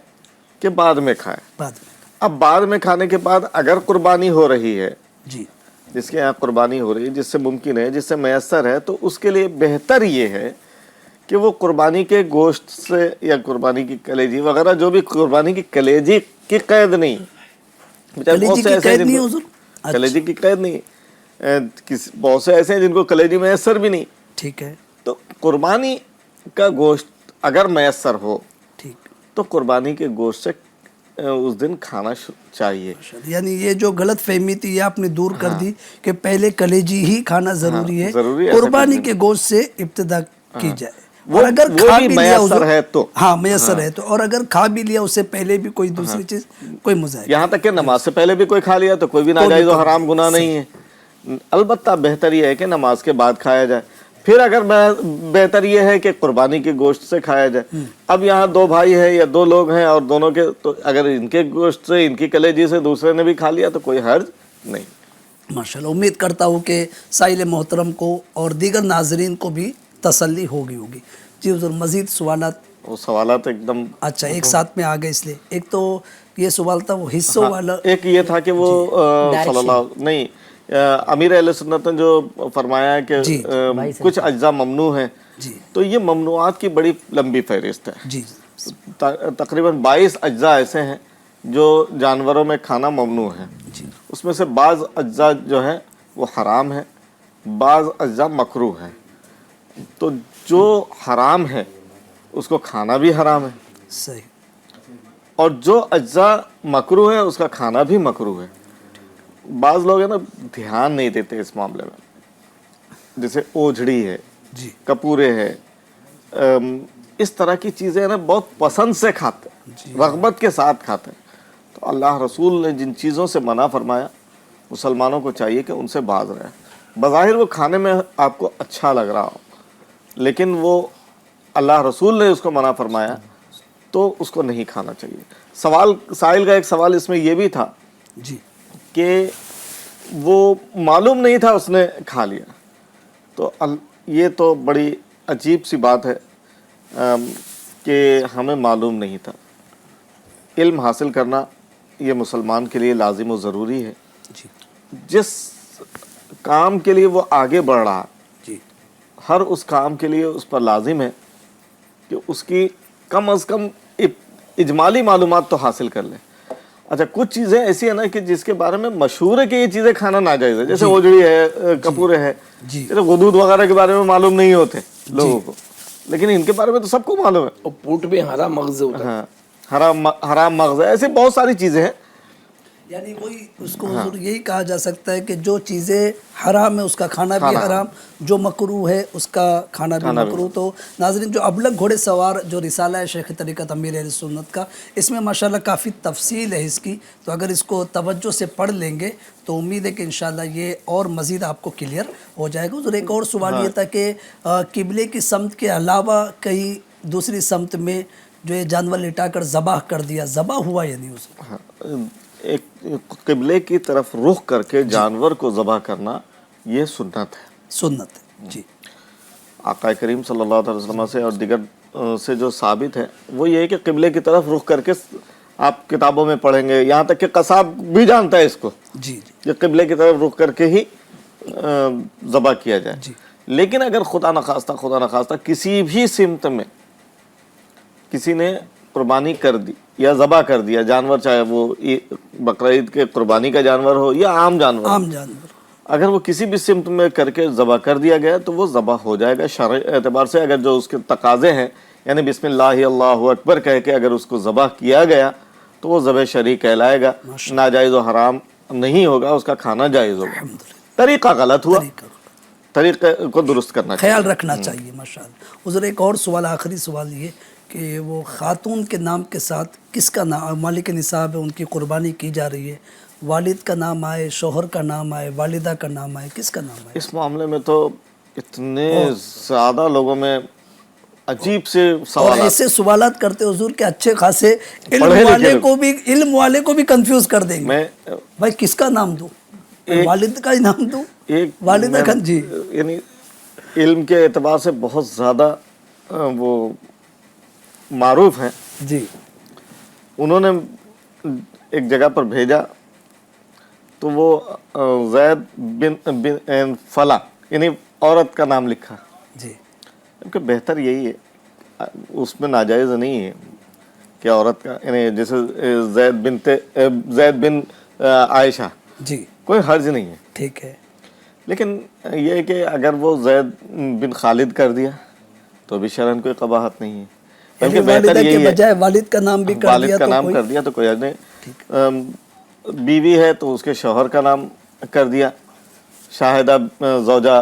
کہ بعد میں کھائے. بعد میں. اب بعد میں کھانے کے بعد اگر قربانی ہو رہی ہے، جی جس کے یہاں قربانی ہو رہی ہے، جس سے ممکن ہے، جس سے میسر ہے، تو اس کے لیے بہتر یہ ہے کہ وہ قربانی کے گوشت سے یا قربانی کی کلیجی وغیرہ، جو بھی قربانی کی کلیجی کی قید نہیں، کلیجی کی قید نہیں حضور؟ کلیجی کی قید نہیں، بہت سے ایسے ہیں جن کو کلیجی میسر بھی نہیں. ٹھیک ہے. تو قربانی کا گوشت اگر میسر ہو ٹھیک. تو قربانی کے گوشت سے اس دن کھانا چاہیے. یعنی یہ جو غلط فہمی تھی یہ آپ نے دور کر دی کہ پہلے کلیجی ہی کھانا ضروری ہے، قربانی کے گوشت سے ابتدا کی جائے. اور اگر کھا بھی لیا میسر ہے تو، ہاں میسر ہے تو، اور اگر کھا بھی لیا اس سے پہلے بھی کوئی دوسری چیز، کوئی مزاح، یہاں تک کہ نماز سے پہلے بھی کوئی کھا لیا تو کوئی بھی ناجائز و حرام گناہ نہیں ہے. البتہ بہتر یہ ہے کہ نماز کے بعد کھایا جائے. پھر اگر بہتر یہ ہے کہ قربانی کے گوشت سے کھایا جائے. اب یہاں 2 بھائی ہیں یا 2 لوگ ہیں اور دونوں کے، تو اگر ان کے گوشت سے، ان کی کلیجی سے دوسرے نے بھی کھا لیا تو کوئی حرج نہیں. ماشاءاللہ. امید کرتا ہوں کہ سائل محترم کو اور دیگر ناظرین کو بھی تسلی ہوگی. جی حضور مزید سوالات؟ وہ سوالات ایک دم اچھا ایک ساتھ میں آ گئے، اس لیے ایک تو یہ سوال تھا وہ حصوں والا. ایک یہ تھا کہ وہ صلی اللہ نہیں، امیر اہل سنت نے جو فرمایا ہے کہ کچھ اجزاء ممنوع ہیں، تو یہ ممنوعات کی بڑی لمبی فہرست ہے. جی تقریباً 22 اجزاء ایسے ہیں جو جانوروں میں کھانا ممنوع ہے. اس میں سے بعض اجزاء جو ہیں وہ حرام ہیں، بعض اجزاء مکروہ ہیں. تو جو حرام ہے اس کو کھانا بھی حرام ہے، صحیح، اور جو اجزاء مکروہ ہے اس کا کھانا بھی مکروہ ہے. بعض لوگ ہیں نا دھیان نہیں دیتے اس معاملے میں، جیسے اوجھڑی ہے، کپورے ہے، اس طرح کی چیزیں نا بہت پسند سے کھاتے ہیں، رغبت کے ساتھ کھاتے ہیں. تو اللہ رسول نے جن چیزوں سے منع فرمایا، مسلمانوں کو چاہیے کہ ان سے باز رہے. بظاہر وہ کھانے میں آپ کو اچھا لگ رہا ہو، لیکن وہ اللہ رسول نے اس کو منع فرمایا تو اس کو نہیں کھانا چاہیے۔ سائل کا ایک سوال اس میں یہ بھی تھا جی کہ وہ معلوم نہیں تھا، اس نے کھا لیا، تو یہ تو بڑی عجیب سی بات ہے کہ ہمیں معلوم نہیں تھا۔ علم حاصل کرنا یہ مسلمان کے لیے لازم و ضروری ہے۔ جی جس کام کے لیے وہ آگے بڑھ رہا ہے، جی ہر اس کام کے لیے اس پر لازم ہے کہ اس کی کم از کم اجمالی معلومات تو حاصل کر لے۔ اچھا، کچھ چیزیں ایسی ہیں نا کہ جس کے بارے میں مشہور ہے کہ یہ چیزیں کھانا ناجائز ہے، جیسے اوجڑی ہے، کپورے ہے، جی جیسے غدود وغیرہ کے بارے میں معلوم نہیں ہوتے لوگوں کو، لیکن ان کے بارے میں تو سب کو معلوم ہے۔ اور پوٹ میں ہرا مغز ہوتا ہے۔ ہاں، حرام مغز ہے، ایسی بہت ساری چیزیں ہیں۔ یعنی وہی اس کو حضور یہی کہا جا سکتا ہے کہ جو چیزیں حرام ہے اس کا کھانا بھی حرام، جو مکروہ ہے اس کا کھانا بھی مکروہ۔ تو ناظرین، جو ابلغ گھوڑے سوار جو رسالہ ہے شیخ طریقت امیر اہل سنت کا، اس میں ماشاءاللہ کافی تفصیل ہے اس کی، تو اگر اس کو توجہ سے پڑھ لیں گے تو امید ہے کہ انشاءاللہ یہ اور مزید آپ کو کلیئر ہو جائے گا۔ حضور ایک اور سوال یہ تھا کہ قبلے کی سمت کے علاوہ کہیں دوسری سمت میں جو یہ جانور لٹا کر ذبح کر دیا، ذبح ہوا یا نہیں اس ایک قبلے کی طرف رخ کر کے جانور کو ذبح کرنا یہ سنت ہے، سنت ہے؟ جی آقا کریم صلی اللہ علیہ وسلم سے اور دیگر سے جو ثابت ہے وہ یہ ہے کہ قبلے کی طرف رخ کر کے، آپ کتابوں میں پڑھیں گے، یہاں تک کہ قصاب بھی جانتا ہے اس کو، جی کہ قبلے کی طرف رخ کر کے ہی ذبح کیا جائے۔ جی لیکن اگر خدا نخواستہ کسی بھی سمت میں کسی نے قربانی کر دی یا ذبح کر دیا جانور، چاہے وہ بقرعید کے قربانی کا جانور ہو یا عام جانور، عام جانور، اگر وہ کسی بھی سمت میں کر کے ذبح کر دیا گیا تو وہ ذبح ہو جائے گا شرعی اعتبار سے۔ اگر جو اس کے تقاضے ہیں، یعنی بسم اللہ اللہ اکبر کہہ کے اگر اس کو ذبح کیا گیا تو وہ ذبح شرعی کہلائے گا، ناجائز و حرام نہیں ہوگا، اس کا کھانا جائز ہوگا۔ طریقہ غلط ہوا، طریقے کو درست کرنا چاہیے، خیال رکھنا چاہیے۔ ماشاءاللہ حضور ایک اور سوال، آخری سوال یہ کہ وہ خاتون کے نام کے ساتھ کس کا نام مالک نصاب ہے، ان کی قربانی کی جا رہی ہے، والد کا نام آئے، شوہر کا نام آئے، والدہ کا نام آئے، کس کا نام آئے؟ اس معاملے میں تو اتنے زیادہ لوگوں میں عجیب سے اور سوالات، ایسے سوالات کرتے حضور کے اچھے خاصے علم والے کو بھی کنفیوز کر دیں گے۔ میں بھائی کس کا نام دوں، والد کا ہی نام دوں، والدہ کا؟ جی، یعنی علم کے اعتبار سے بہت زیادہ وہ معروف ہیں، جی انہوں نے ایک جگہ پر بھیجا تو وہ زید بن فلاں یعنی عورت کا نام لکھا، جی کیونکہ بہتر یہی ہے، اس میں ناجائز نہیں ہے کہ عورت کا، یعنی جیسے زید بن عائشہ، جی کوئی حرج نہیں ہے، ٹھیک ہے۔ لیکن یہ ہے کہ اگر وہ زید بن خالد کر دیا تو بھی شرعاً کوئی قباحت نہیں ہے، یعنی بلکہ بہتر والدہ کے یہی ہے، بجائے والد کا نام بھی کر دیا والد کا تو نام کوئی کر دیا تو کوئی حرج نہیں، بیوی ہے تو اس کے شوہر کا نام کر دیا، شاہدہ زوجہ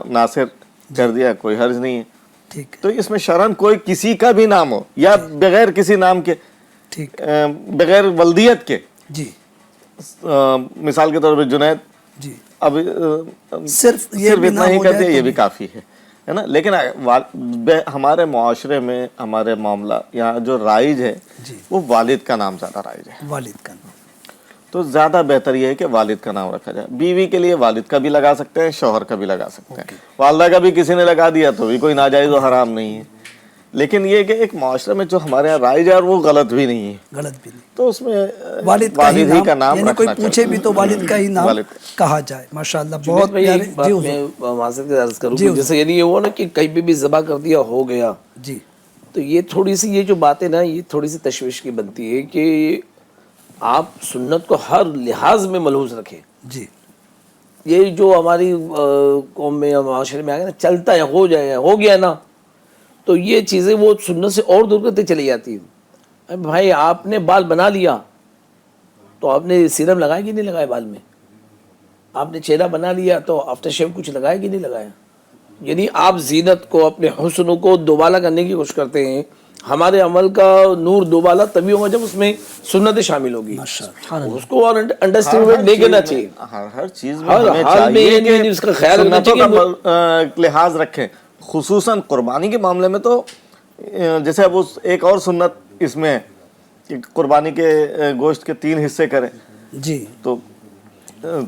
ناصر کر دیا، کوئی حرج نہیں ہے۔ ٹھیک ہے، تو اس میں شرعاً کوئی کسی کا بھی نام ہو یا بغیر کسی نام کے، ٹھیک، بغیر ولدیت کے، جی مثال کے طور پہ جنید، جی اب صرف یہ صرف بھی اتنا نام ہی ہو کر جائے دیا تو یہ بھی کافی ہے نا۔ لیکن ہمارے معاشرے میں، ہمارے معاملہ یہاں جو رائج ہے جی وہ والد کا نام زیادہ رائج ہے، والد کا نام، تو زیادہ بہتر یہ ہے کہ والد کا نام رکھا جائے۔ بیوی کے لیے والد کا بھی لگا سکتے ہیں، شوہر کا بھی لگا سکتے ہیں، والدہ کا بھی کسی نے لگا دیا تو بھی کوئی ناجائز و حرام نہیں ہے۔ لیکن یہ کہ ایک معاشرے میں جو ہمارے یہاں رائج ہے اور وہ غلط بھی نہیں ہے، غلط بھی نہیں، تو اس میں والد ہی کا نام یعنی کوئی رکھنا پوچھے چاہیے، بھی تو والد کا ہی نام والد کا۔ کہا جائے۔ ماشاءاللہ جنید بہت بھائی، پیارے۔ ایک بات جی میں حضور، معذرت سے عرض کروں جی کہ حضور، جیسے یعنی یہ ہوا نا کہ کہیں پہ بھی ذبح کر دیا ہو گیا، جی تو یہ تھوڑی سی، یہ جو بات ہے نا، یہ تھوڑی سی تشویش کی بنتی ہے کہ آپ سنت کو ہر لحاظ میں ملحوظ رکھیں۔ جی یہ جو ہماری قوم میں یا معاشرے میں آگے نا چلتا ہے، ہو جائے، ہو گیا نا، تو یہ چیزیں وہ سنت سے اور دور کرتے چلی جاتی ہیں۔ بھائی آپ نے بال بنا لیا تو آپ نے سیرم لگایا کہ نہیں لگایا بال میں؟ آپ نے چہرہ بنا لیا تو آفٹر شیو کچھ لگایا کہ نہیں لگایا؟ یعنی آپ زینت کو، اپنے حسن کو دوبالا کرنے کی کوشش کرتے ہیں، ہمارے عمل کا نور دوبالا تبھی ہوگا جب اس میں سنتیں شامل ہوگی. اس کو اور انڈرسٹینڈ نہیں کرنا چاہیے. ہر چیز میں ہر ہمیں حال میں چاہیے کہ اس کا خیال رکھنا سنتوں چاہیے. کا لحاظ رکھیں. خصوصاً قربانی کے معاملے میں تو جیسے اب ایک اور سنت اس میں ہے کہ قربانی کے گوشت کے 3 حصے کریں. جی تو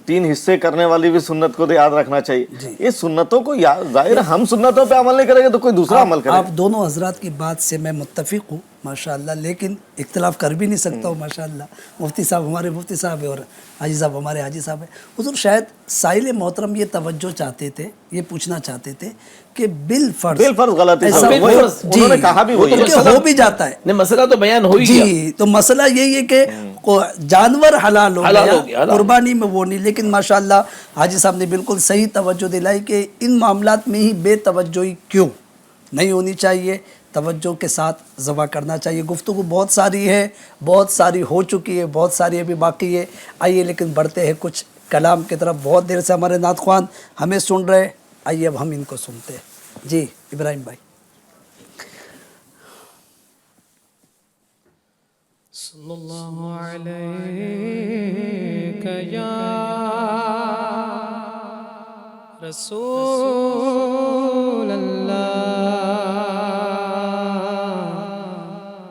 3 حصے کرنے والی بھی سنت کو تو یاد رکھنا چاہیے. یہ سنتوں کو ظاہر ہم سنتوں پہ عمل نہیں کریں گے تو کوئی دوسرا عمل کرے. آپ دونوں حضرات کی بات سے میں متفق ہوں ماشاءاللہ، لیکن اختلاف کر بھی نہیں سکتا ہوں ماشاءاللہ. مفتی صاحب ہمارے مفتی صاحب ہیں اور حاجی صاحب ہمارے حاجی صاحب ہیں. حضور شاید سائل محترم یہ توجہ چاہتے تھے، یہ پوچھنا چاہتے تھے کہ بالفرض غلطی ایسا سے انہوں نے کہا بھی وہی ہے. کیونکہ ہو بھی جاتا ہے. نہیں مسئلہ تو بیان ہو ہی گیا. جی تو مسئلہ یہی ہے کہ جانور حلال ہو گیا، قربانی میں وہ نہیں. لیکن ماشاءاللہ حاجی صاحب نے بالکل صحیح توجہ دلائی کہ ان معاملات میں ہی بے توجہی کیوں نہیں ہونی چاہیے، توجہ کے ساتھ ذبح کرنا چاہیے. گفتگو بہت ساری ہے، بہت ساری ہو چکی ہے، بہت ساری ابھی باقی ہے. آئیے لیکن بڑھتے ہیں کچھ کلام کی طرف. بہت دیر سے ہمارے نعت خوان ہمیں سن رہے، آئیے اب ہم ان کو سنتے ہیں. جی ابراہیم بھائی. صلی اللہ علیہ یا رسول اللہ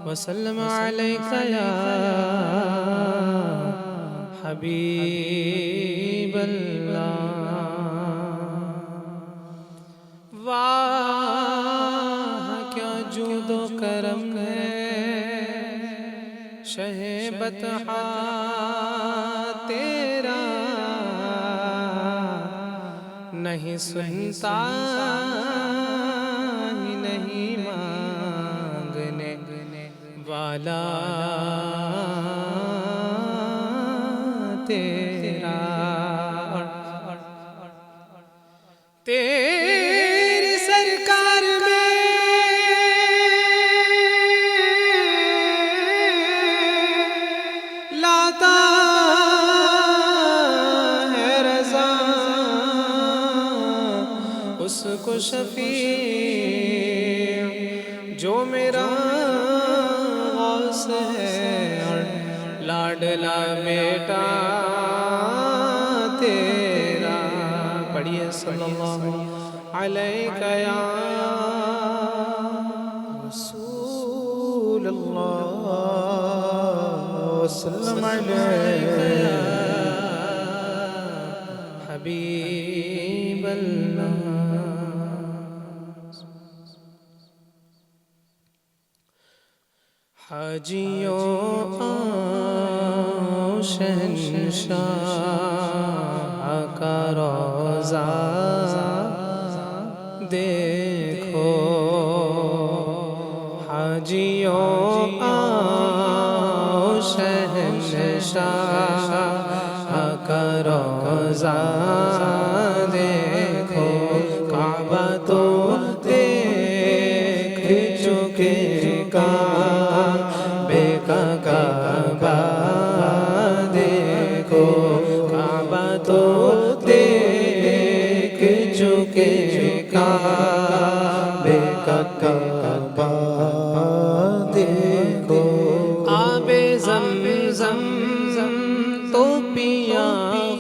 وسلم علیک یا حبیب اللہ. واہ کیا جود و کرم ہے شہ بطحا تیرا، نہیں سنتا ہی نہیں مانگنے والا تیرا. تیری سرکار میں لاتا ہے رضا اس کو شفیع جو میرا غوث ہے اور لاڈلا بیٹا تیرا. پڑھیے صلی اللہ علیہ یا رسول اللہ وسلم علیہ یا حبیب اللہ. حاجیوں آؤ شہنشاہ کا روضہ دیکھو. حاجیوں آؤ شہنشاہ کا روضہ دیکھو. کعبہ تو دیکھ چکے کعبے کا کعبہ دیکھو. کعبہ تو دیکھ چکے کعبے کا کعبہ دیکھو. آب زمزم تو پیا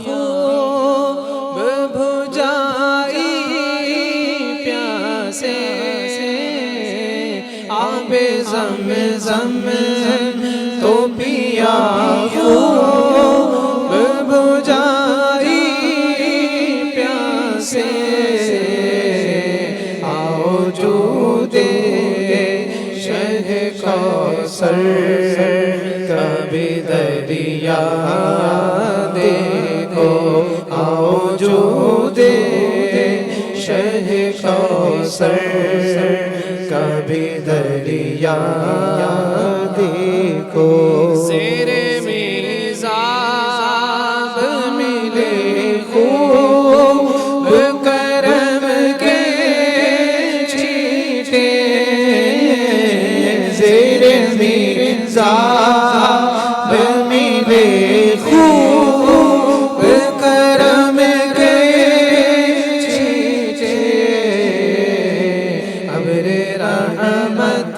خوب بھجائی پیاسے. آب زمزم تو پیا خوب بھجائی پیاسے. آؤ جو دے شہ کوثر کبھی دریا دیکھو. آؤ جو دے شہ کوثر کبھی دریا دیکھو. زیر میزاب ملے خوب کرم کے چھیٹے. زیر میزاب ملے خوب کرم کے چھیٹے. ابر رحمت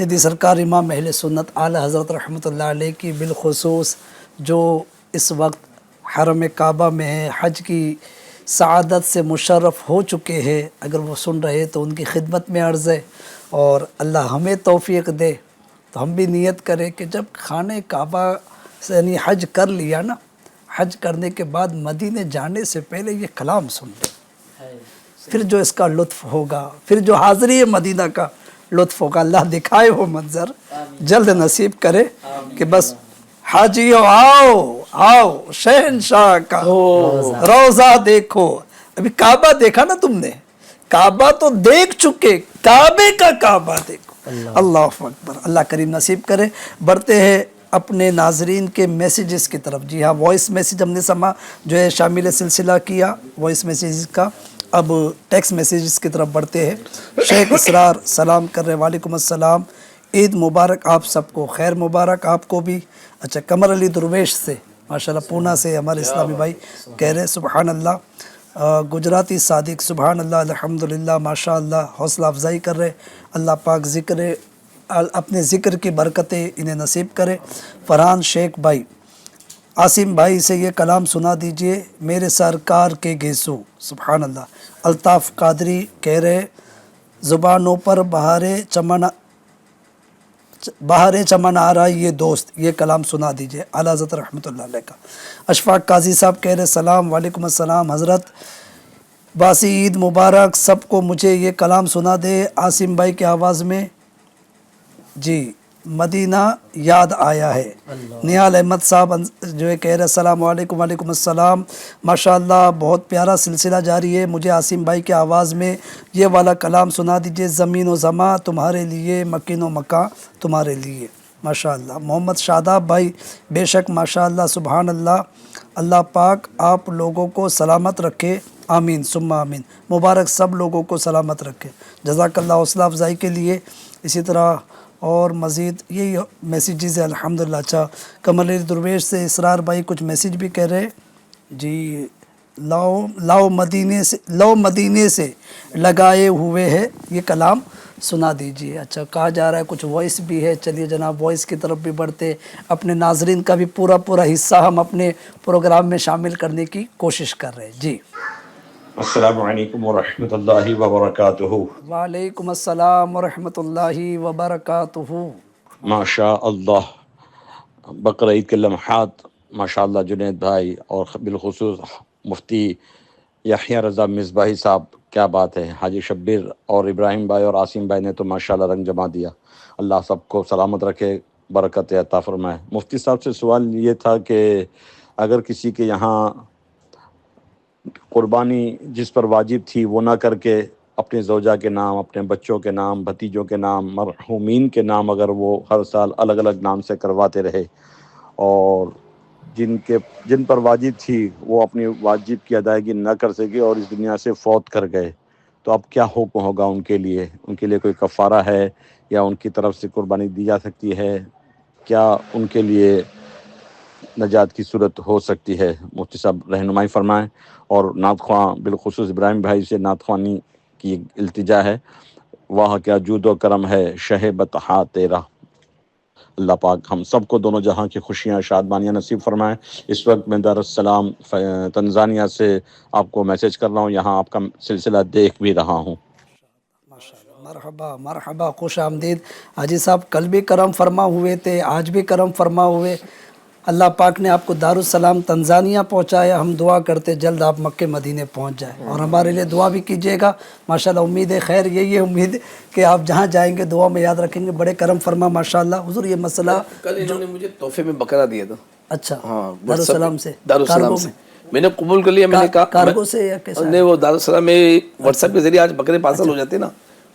سیدھی سرکار امام اہل سنت اعلی حضرت رحمۃ اللہ علیہ کی بالخصوص جو اس وقت حرم کعبہ میں ہے، حج کی سعادت سے مشرف ہو چکے ہیں، اگر وہ سن رہے تو ان کی خدمت میں عرض ہے، اور اللہ ہمیں توفیق دے تو ہم بھی نیت کریں کہ جب خانہ کعبہ سے یعنی حج کر لیا نا، حج کرنے کے بعد مدینے جانے سے پہلے یہ کلام سن لیں، پھر جو اس کا لطف ہوگا، پھر جو حاضری مدینہ کا لطف ہوگا، اللہ دکھائے وہ منظر جلد نصیب کرے کہ بس حاجیو آؤ شہنشاہ کا روضہ دیکھو۔ ابھی کعبہ دیکھا نا تم نے، کعبہ تو دیکھ چکے، کعبے کا کعبہ دیکھو۔ اللہ اکبر، اللہ کریم نصیب کرے۔ بڑھتے ہیں اپنے ناظرین کے میسیجز کی طرف۔ جی ہاں، وائس میسیج ہم نے سما جو ہے شامل سلسلہ کیا وائس میسیجز کا، اب ٹیکسٹ میسیجز کی طرف بڑھتے ہیں۔ شیخ اسرار سلام کر رہے، وعلیکم السلام، عید مبارک آپ سب کو، خیر مبارک آپ کو بھی۔ اچھا، قمر علی درویش سے ماشاءاللہ پونا سے ہمارے اسلامی بھائی کہہ رہے سبحان اللہ۔ گجراتی صادق سبحان اللہ الحمدللہ ماشاءاللہ حوصلہ افزائی کر رہے، اللہ پاک اپنے ذکر کی برکتیں انہیں نصیب کرے۔ فرحان شیخ بھائی، عاصم بھائی سے یہ کلام سنا دیجئے، میرے سرکار کے گیسو سبحان اللہ۔ الطاف قادری کہہ رہے زبانوں پر بہارے چمن آ رہا یہ دوست، یہ کلام سنا دیجئے، اعلیٰ حضرت رحمۃ اللہ علیہ کا۔ اشفاق قاضی صاحب کہہ رہے سلام، وعلیکم السلام حضرت، باسی عید مبارک سب کو، مجھے یہ کلام سنا دے عاصم بھائی کی آواز میں۔ جی، مدینہ یاد آیا ہے۔ نیال احمد صاحب جو ہے کہہ رہے السلام علیکم، وعلیکم السلام، ماشاءاللہ بہت پیارا سلسلہ جاری ہے، مجھے عاصم بھائی کی آواز میں یہ والا کلام سنا دیجئے، زمین و زماں تمہارے لیے، مکین و مکاں تمہارے لیے، ماشاءاللہ۔ محمد شاداب بھائی بے شک ماشاءاللہ سبحان اللہ، اللہ پاک آپ لوگوں کو سلامت رکھے، آمین ثم آمین، مبارک سب لوگوں کو سلامت رکھے، جزاک اللہ حوصلہ افزائی کے لیے۔ اسی طرح اور مزید یہی میسیجز ہے الحمدللہ۔ اچھا، قمر علی درویش سے اسرار بھائی کچھ میسیج بھی کہہ رہے جی، لاؤ مدینے سے لگائے ہوئے ہے، یہ کلام سنا دیجئے۔ اچھا، کہا جا رہا ہے کچھ وائس بھی ہے، چلیے جناب وائس کی طرف بھی بڑھتے، اپنے ناظرین کا بھی پورا حصہ ہم اپنے پروگرام میں شامل کرنے کی کوشش کر رہے ہیں۔ جی، السلام علیکم ورحمۃ اللہ وبرکاتہ۔ وعلیکم السلام ورحمۃ اللہ وبرکاتہ۔ ماشاء اللہ، بقرہ عید کے لمحات ماشاءاللہ جنید بھائی اور بالخصوص مفتی یحییٰ رضا مصباحی صاحب، کیا بات ہے، حاجی شبیر اور ابراہیم بھائی اور عاصم بھائی نے تو ماشاءاللہ رنگ جما دیا، اللہ سب کو سلامت رکھے، برکت عطا فرمائے۔ مفتی صاحب سے سوال یہ تھا کہ اگر کسی کے یہاں قربانی جس پر واجب تھی وہ نہ کر کے اپنے زوجہ کے نام، اپنے بچوں کے نام، بھتیجوں کے نام، مرحومین کے نام اگر وہ ہر سال الگ الگ نام سے کرواتے رہے، اور جن پر واجب تھی وہ اپنی واجب کی ادائیگی نہ کر سکے اور اس دنیا سے فوت کر گئے، تو اب کیا حکم ہوگا ان کے لیے کوئی کفارہ ہے یا ان کی طرف سے قربانی دی جا سکتی ہے؟ کیا ان کے لیے نجات کی صورت ہو سکتی ہے؟ مفتی صاحب رہنمائی فرمائیں۔ اور نعت خواں بالخصوص ابراہیم بھائی سے نعت خوانی کی التجا ہے، واہ کیا جود و کرم ہے شہ بطحا تیرا۔ اللہ پاک ہم سب کو دونوں جہاں کی خوشیاں شادمانیاں نصیب فرمائیں۔ اس وقت میں دارالسلام تنزانیہ سے آپ کو میسیج کر رہا ہوں، یہاں آپ کا سلسلہ دیکھ بھی رہا ہوں۔ مرحبا مرحبا، خوش آمدید حاجی صاحب، کل بھی کرم فرما ہوئے تھے، آج بھی کرم فرما ہوئے، اللہ پاک نے آپ کو دارالسلام تنزانیہ پہنچایا، ہم دعا کرتے جلد آپ مکہ مدینے پہنچ جائیں، اور ہمارے لیے دعا بھی کیجیے گا، ماشاءاللہ امید ہے خیر، یہی ہے امید کہ آپ جہاں جائیں گے دعا میں یاد رکھیں گے، بڑے کرم فرما ماشاءاللہ۔ حضور یہ مسئلہ کل انہوں نے مجھے تحفے میں بکرا دیا تھا، اچھا ہاں دارالسلام سے، دارالسلام سے میں نے قبول کر لیا، میں نے کہا کارگو سے یا کیسا؟ نہیں، وہ دارالسلام میں واٹس ایپ کے ذریعے آج بکرے پارسل ہو جاتے نا،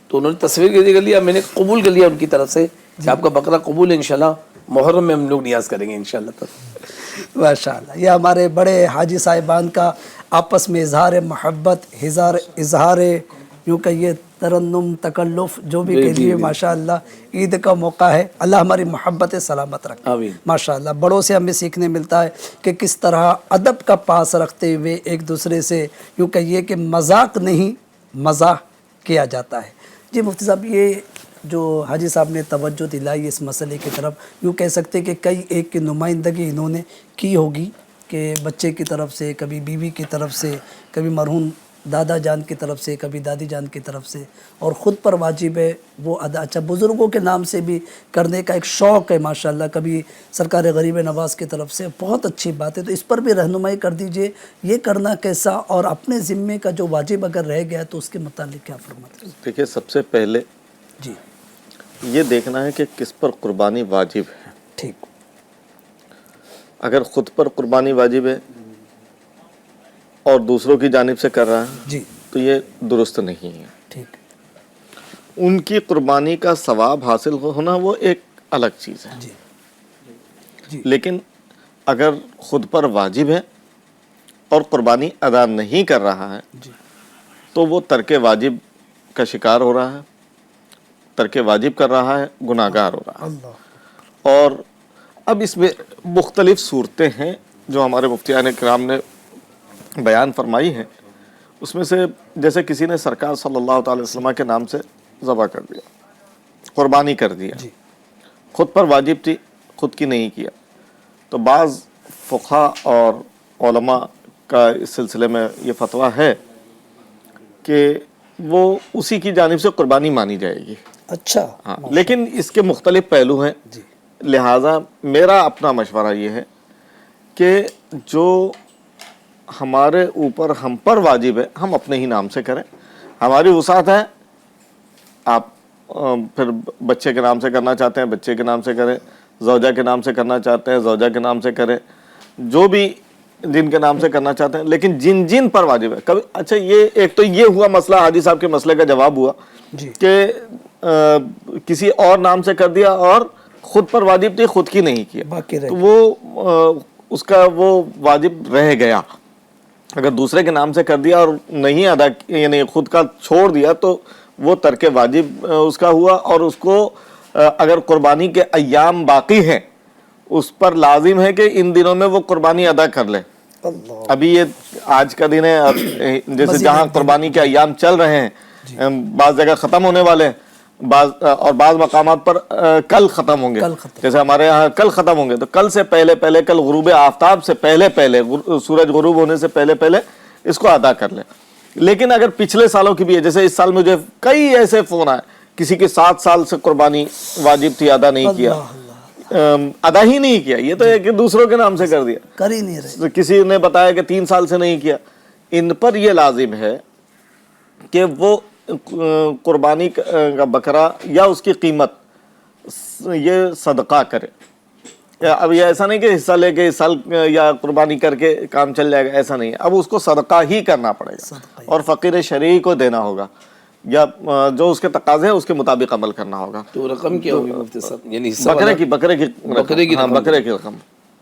تو انہوں نے تصویر کے ذریعے کر لیا، میں نے قبول کر لیا ان کی طرف سے کہ آپ کا بکرا قبول ہے، انشاءاللہ محرم میں ہم لوگ نیاز کریں گے انشاءاللہ۔ ماشاءاللہ، یہ ہمارے بڑے حاجی صاحبان کا آپس میں اظہار محبت، اظہار یوں کہیے ترنم، تکلف جو بھی کہیے، ماشاءاللہ عید کا موقع ہے، اللہ ہماری محبت سلامت رکھے ماشاءاللہ۔ بڑوں سے ہمیں سیکھنے ملتا ہے کہ کس طرح ادب کا پاس رکھتے ہوئے ایک دوسرے سے یوں کہیے کہ مذاق نہیں مزاح کیا جاتا ہے۔ جی مفتی صاحب، یہ جو حاجی صاحب نے توجہ دلائی اس مسئلے کی طرف، یوں کہہ سکتے کہ کئی ایک کی نمائندگی انہوں نے کی ہوگی کہ بچے کی طرف سے، کبھی بیوی کی طرف سے، کبھی مرحوم دادا جان کی طرف سے، کبھی دادی جان کی طرف سے، اور خود پر واجب ہے وہ ادا. اچھا، بزرگوں کے نام سے بھی کرنے کا ایک شوق ہے ماشاءاللہ، کبھی سرکار غریب نواز کی طرف سے، بہت اچھی بات ہے. تو اس پر بھی رہنمائی کر دیجئے، یہ کرنا کیسا، اور اپنے ذمے کا جو واجب اگر رہ گیا تو اس کے متعلق کیا فرماتے ہیں؟ دیکھیے، سب سے پہلے جی یہ دیکھنا ہے کہ کس پر قربانی واجب ہے. ٹھیک. اگر خود پر قربانی واجب ہے اور دوسروں کی جانب سے کر رہا ہے جی تو یہ درست نہیں ہے. ٹھیک. ان کی قربانی کا ثواب حاصل ہونا وہ ایک الگ چیز ہے. جی لیکن اگر خود پر واجب ہے اور قربانی ادا نہیں کر رہا ہے جی تو وہ ترک واجب کا شکار ہو رہا ہے، ترک واجب کر رہا ہے، گناہ گار ہو رہا ہے. اللہ. اور اب اس میں مختلف صورتیں ہیں جو ہمارے مفتیان کرام نے بیان فرمائی ہیں. اس میں سے جیسے کسی نے سرکار صلی اللہ تعالی وسلم کے نام سے ذبح کر دیا، قربانی کر دیا، جی خود پر واجب تھی، خود کی نہیں کیا، تو بعض فقہا اور علماء کا اس سلسلے میں یہ فتویٰ ہے کہ وہ اسی کی جانب سے قربانی مانی جائے گی. اچھا. ہاں، لیکن اس کے مختلف پہلو ہیں. جی لہٰذا میرا اپنا مشورہ یہ ہے کہ جو ہمارے اوپر ہم پر واجب ہے ہم اپنے ہی نام سے کریں. ہماری وسعت ہے، آپ پھر بچے کے نام سے کرنا چاہتے ہیں بچے کے نام سے کریں، زوجہ کے نام سے کرنا چاہتے ہیں زوجہ کے نام سے کریں، جو بھی جن کے نام سے کرنا چاہتے ہیں. لیکن جن جن پر واجب ہے کبھی، اچھا یہ ایک تو یہ ہوا مسئلہ، حاجی صاحب کے مسئلے کا جواب ہوا جی کہ کسی اور نام سے کر دیا اور خود پر واجب تھی، خود کی نہیں کیا، باقی رہ تو وہ اس کا وہ واجب رہ گیا. اگر دوسرے کے نام سے کر دیا اور نہیں ادا، یعنی خود کا چھوڑ دیا، تو وہ ترک واجب اس کا ہوا. اور اس کو اگر قربانی کے ایام باقی ہیں اس پر لازم ہے کہ ان دنوں میں وہ قربانی ادا کر لے. اللہ. ابھی یہ آج کا دن ہے، جیسے جہاں قربانی کے ایام چل رہے ہیں، بعض جگہ ختم ہونے والے ہیں، بعض مقامات پر کل ختم ہوں گے. جیسے ہمارے یہاں کل ختم ہوں گے، تو کل سے پہلے کل غروب آفتاب سے پہلے سورج غروب ہونے سے پہلے اس کو ادا کر لیں. لیکن اگر پچھلے سالوں کی بھی ہے، جیسے اس سال مجھے کئی ایسے فون آئے، کسی کے 7 سال سے قربانی واجب تھی، ادا نہیں کیا، ادا ہی نہیں کیا. یہ تو ہے کہ دوسروں کے نام سے کر دیا، کر ہی نہیں رہے. کسی نے بتایا کہ 3 سال سے نہیں کیا. ان پر یہ لازم ہے کہ وہ قربانی کا بکرا یا اس کی قیمت یہ صدقہ کرے. اب یہ ایسا نہیں کہ حصہ لے کے اس سال یا قربانی کر کے کام چل جائے گا، ایسا نہیں ہے. اب اس کو صدقہ ہی کرنا پڑے گا اور فقیر شرعی کو دینا ہوگا، یا جو اس کے تقاضے ہیں اس کے مطابق عمل کرنا ہوگا. تو رقم کیا ہوگی مفتی صاحب؟ یعنی حصہ بکرے کی رقم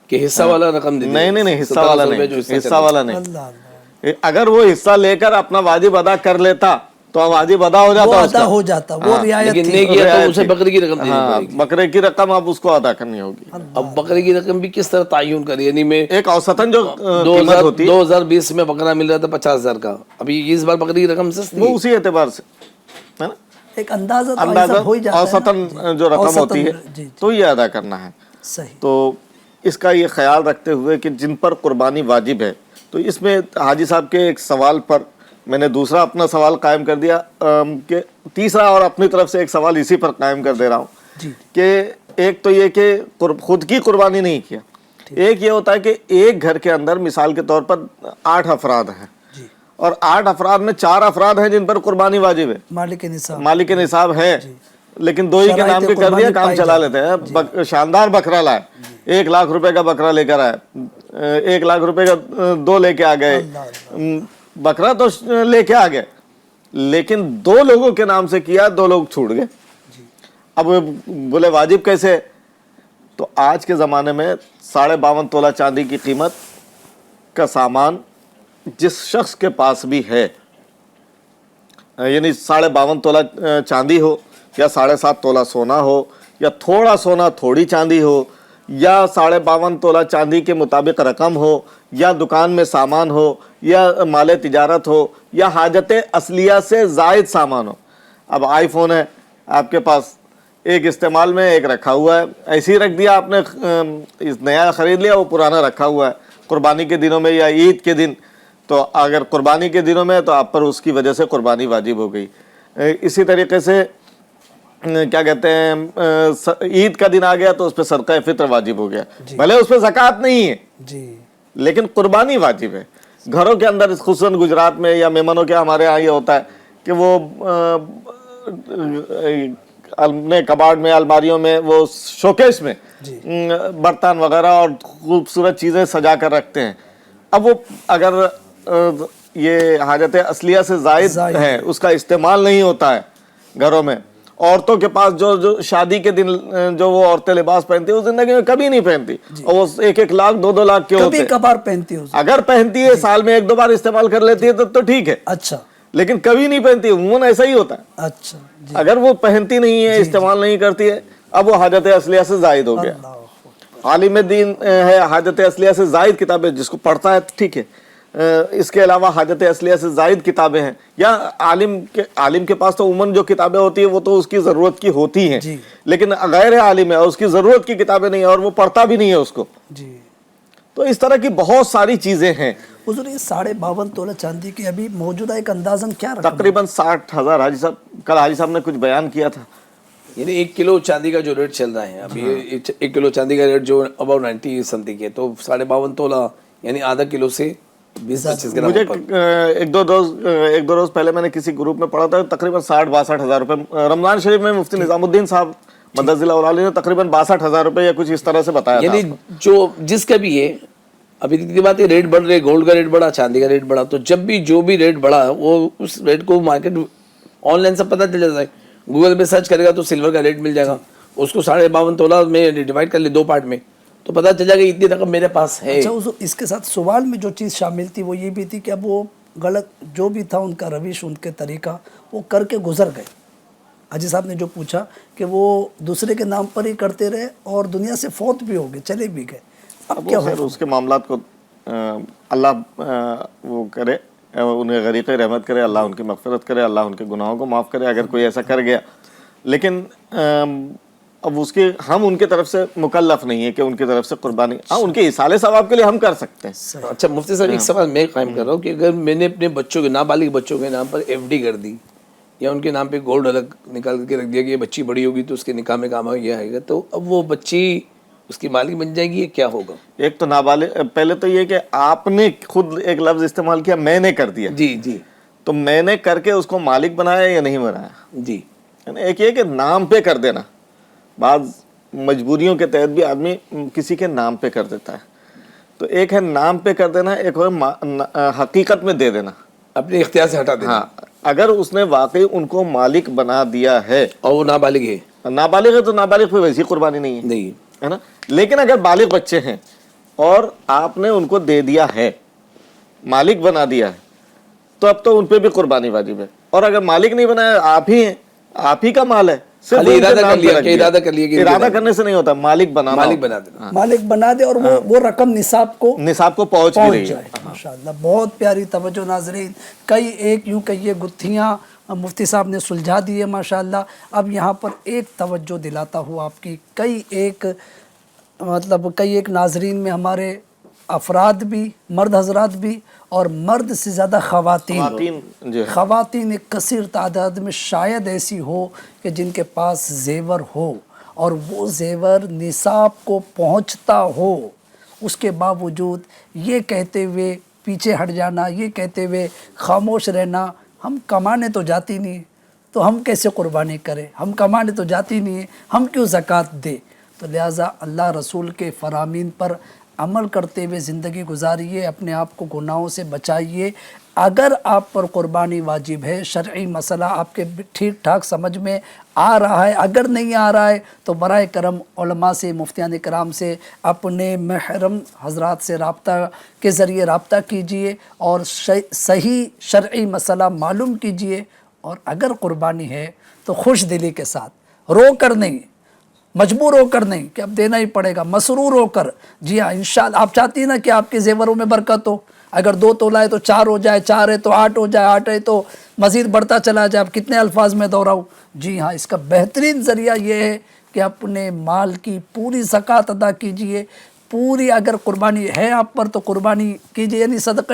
کہ حصہ والا رقم دے. نہیں، حصہ والا نہیں، حصہ والا نہیں. اللہ اللہ. اگر وہ حصہ لے کر اپنا واجب ادا کر لیتا تو واجب ادا ہو جاتا، وہ ادا ہو جاتا، وہ رعایت لیکن تھی. نہیں کیا تو اسے بکرے کی رقم دینی ہاں، پڑے گی. بکرے کی رقم اب اس کو ادا کرنی ہوگی. اب بکرے کی رقم بھی کس طرح تعین کرے؟ یعنی میں ایک اوسطاً جو قیمت ہوتی ہے 2020 میں بکرا مل رہا تھا 50,000 کا، ابھی اس بار بکرے کی رقم سستی وہ اسی اعتبار سے ہے نا، ایک اندازہ تو ایسا ہو ہی جاتا ہے نا. اوسطاً جو رقم ہوتی ہے جی تو یہ ادا کرنا ہے. صحیح. تو اس کا یہ خیال رکھتے ہوئے کہ جن پر قربانی واجب ہے، تو اس میں حاجی صاحب کے ایک سوال پر میں نے دوسرا اپنا سوال قائم کر دیا، کہ تیسرا اور اپنی طرف سے ایک سوال اسی پر قائم کر دے رہا ہوں جی. کہ ایک تو یہ کہ خود کی قربانی نہیں کیا. ایک یہ ہوتا ہے کہ ایک گھر کے اندر مثال کے طور پر 8 افراد ہیں، اور 8 افراد میں 4 افراد ہیں جن پر قربانی واجب ہے، مالک نصاب ہے، لیکن 2 ہی کے نام پہ کر دیا، کام چلا لیتے ہیں. شاندار بکرا لائے، 1 لاکھ روپے کا بکرا لے کر آئے، 1 لاکھ روپے کا 2 لے کے آ گئے، بکرا تو لے کے آ گئے، لیکن 2 لوگوں کے نام سے کیا، 2 لوگ چھوٹ گئے. اب بولے واجب کیسے؟ تو آج کے زمانے میں 52.5 تولہ چاندی کی قیمت کا سامان جس شخص کے پاس بھی ہے، یعنی 52.5 تولہ چاندی ہو یا 7.5 تولہ سونا ہو یا تھوڑا سونا تھوڑی چاندی ہو یا 52.5 تولہ چاندی کے مطابق رقم ہو یا دکان میں سامان ہو یا مال تجارت ہو یا حاجت اصلیہ سے زائد سامان ہو. اب آئی فون ہے، آپ کے پاس ایک استعمال میں ایک رکھا ہوا ہے, ایسے ہی رکھ دیا آپ نے, نیا خرید لیا وہ پرانا رکھا ہوا ہے قربانی کے دنوں میں یا عید کے دن, تو اگر قربانی کے دنوں میں تو آپ پر اس کی وجہ سے قربانی واجب ہو گئی. اسی طریقے سے کیا کہتے ہیں, عید کا دن آ گیا تو اس پہ صدقہ فطر واجب ہو گیا, بھلے اس پہ زکوٰۃ نہیں ہے جی لیکن قربانی واجب ہے. گھروں کے اندر خصوصاً گجرات میں یا مہمانوں کے ہمارے ہاں یہ ہوتا ہے کہ وہ اپنے کباڑ میں, الماریوں میں, وہ شوکیس میں برتن وغیرہ اور خوبصورت چیزیں سجا کر رکھتے ہیں. اب وہ اگر یہ حاجت اصلیہ سے زائد ہے, اس کا استعمال نہیں ہوتا ہے گھروں میں, عورتوں کے پاس جو شادی کے دن جو وہ عورتیں لباس پہنتی ہیں وہ زندگی میں کبھی نہیں پہنتی, اور وہ 1-1 لاکھ 2-2 لاکھ کے ہوتے ہیں. کبھی کبھار پہنتی ہے, اگر پہنتی ہے سال میں 1-2 بار استعمال کر لیتی ہے تو ٹھیک ہے, اچھا, لیکن کبھی نہیں پہنتی, عموماً ایسا ہی ہوتا ہے. اچھا اگر وہ پہنتی نہیں ہے, استعمال نہیں کرتی ہے, اب وہ حاجت اصلیہ سے زائد ہو گیا. عالم دین ہے, حاجت اصلیہ سے زائد کتابیں جس کو پڑھتا ہے ٹھیک ہے, اس کے علاوہ حاجت اصلیہ سے زائد کتابیں ہیں, یا عالم کے پاس تو عموماً جو کتابیں ہوتی ہیں وہ تو اس کی ضرورت کی ہوتی ہیں, لیکن غیر عالم ہے اور اس کی ضرورت کی کتابیں نہیں ہیں اور وہ پڑھتا بھی نہیں ہے اس کو. تو اس طرح کی بہت ساری چیزیں ہیں. حضور یہ 52.5 تولہ چاندی کی ابھی موجودہ ایک اندازاً کیا رقم؟ تقریباً 60,000. حاجی صاحب کل حاجی صاحب نے کچھ بیان کیا تھا, یعنی 1 کلو چاندی کا جو ریٹ چل رہا ہے ابھی, 1 کلو چاندی کا ریٹ جو اباؤٹ 90 سمتھنگ ہے, تو 52.5 تولہ یعنی آدھا کلو سے 20-25 گرام. مجھے 1-2 روز پہلے میں نے کسی گروپ میں پڑھا تھا تقریباً 60-62 ہزار روپے رمضان شریف میں مفتی نظام الدین صاحب مدد ضلع نے تقریباً 62 ہزار روپے یا کچھ اس طرح سے بتایا تھا. یعنی جو جس کا بھی ہے, ابھی کی بات ہے ریٹ بڑھ رہے, گولڈ کا ریٹ بڑھا, چاندی کا ریٹ بڑھا, تو جب بھی جو بھی ریٹ بڑھا وہ اس ریٹ کو مارکیٹ آن لائن سب پتہ چل جاتا ہے, گوگل پہ سرچ کرے گا تو سلور کا ریٹ مل جائے گا, اس کو 52.5 تولہ میں ڈیوائڈ کر لے 2 پارٹ میں تو پتہ چل جائے گا اتنی رقم میرے پاس ہے. اچھا, اس کے ساتھ سوال میں جو چیز شامل تھی وہ یہ بھی تھی کہ اب وہ غلط جو بھی تھا ان کا روش, ان کے طریقہ وہ کر کے گزر گئے. حاجی صاحب نے جو پوچھا کہ وہ دوسرے کے نام پر ہی کرتے رہے اور دنیا سے فوت بھی ہو گئے, چلے بھی گئے. اب کیا ہو, اس کے معاملات کو اللہ وہ کرے, انہیں غریق رحمت کرے, اللہ ان کی مغفرت کرے, اللہ ان کے گناہوں کو معاف کرے اگر کوئی ایسا کر گیا. لیکن اب اس کے ہم ان کی طرف سے مکلف نہیں ہے کہ ان کی طرف سے قربانی, ہاں ان کے ایصال ثواب کے لیے ہم کر سکتے ہیں. اچھا مفتی صاحب ایک سوال میں قائم کر رہا ہوں کہ اگر میں نے اپنے بچوں کے نابالغ بچوں کے نام پر FD کر دی یا ان کے نام پہ گولڈ الگ نکال کے رکھ دیا کہ یہ بچی بڑی ہوگی تو اس کے نکاح میں کام آ گیا, تو اب وہ بچی اس کی مالک بن جائے گی, یہ کیا ہوگا؟ ایک تو نابالغ, پہلے تو یہ کہ آپ نے خود ایک لفظ استعمال کیا, میں نے کر دیا. جی تو میں نے کر کے اس کو مالک بنایا یا نہیں بنایا؟ جی, ایک یہ کہ نام پہ کر دینا, بعض مجبوریوں کے تحت بھی آدمی کسی کے نام پہ کر دیتا ہے, تو ایک ہے نام پہ کر دینا, ایک ہے حقیقت میں دے دینا, اپنے اختیار سے ہٹا دینا. ہاں, اگر اس نے واقعی ان کو مالک بنا دیا ہے اور وہ نابالغ ہے, نابالغ ہے تو نابالغ پہ ویسی قربانی نہیں ہے نا. لیکن اگر بالغ بچے ہیں اور آپ نے ان کو دے دیا ہے, مالک بنا دیا ہے, تو اب تو ان پہ بھی قربانی واجب ہے. اور اگر مالک نہیں بنایا, آپ ہی ہیں, آپ ہی کا مال ہے, صرف ارادہ کرنے سے نہیں ہوتا, مالک بنا دینا, مالک بنا دے اور وہ رقم نصاب کو پہنچ بھی رہی ہے. ماشاءاللہ بہت پیاری توجہ ناظرین. کئی ایک یوں کہیے گتھیاں مفتی صاحب نے سلجھا دی ہے ماشاءاللہ. اب یہاں پر ایک توجہ دلاتا ہوں آپ کی, کئی ایک ناظرین میں ہمارے افراد بھی, مرد حضرات بھی اور مرد سے زیادہ خواتین ایک کثیر تعداد میں شاید ایسی ہو کہ جن کے پاس زیور ہو اور وہ زیور نصاب کو پہنچتا ہو, اس کے باوجود یہ کہتے ہوئے پیچھے ہٹ جانا, یہ کہتے ہوئے خاموش رہنا, ہم کمانے تو جاتی نہیں تو ہم کیسے قربانی کریں, ہم کمانے تو جاتی نہیں ہیں, ہم کیوں زکوٰۃ دیں. تو لہٰذا اللہ رسول کے فرامین پر عمل کرتے ہوئے زندگی گزاریے, اپنے آپ کو گناہوں سے بچائیے. اگر آپ پر قربانی واجب ہے, شرعی مسئلہ آپ کے ٹھیک ٹھاک سمجھ میں آ رہا ہے, اگر نہیں آ رہا ہے تو برائے کرم علماء سے, مفتیان کرام سے, اپنے محرم حضرات سے رابطہ کے ذریعے رابطہ کیجئے اور صحیح شرعی مسئلہ معلوم کیجئے. اور اگر قربانی ہے تو خوش دلی کے ساتھ, رو کر نہیں, مجبور ہو کر نہیں کہ اب دینا ہی پڑے گا, مسرور ہو کر. جی ہاں انشاءاللہ آپ چاہتی ہیں نا کہ آپ کے زیوروں میں برکت ہو, اگر 2 تولہ ہے تو 4 ہو جائے, 4 ہے تو 8 ہو جائے, 8 ہے تو مزید بڑھتا چلا جائے. اب کتنے الفاظ میں دوہراؤں. جی ہاں، اس کا بہترین ذریعہ یہ ہے کہ اپنے مال کی پوری زکوٰۃ ادا کیجئے. پوری اگر قربانی ہے آپ پر تو قربانی کیجئے. یعنی صدقہ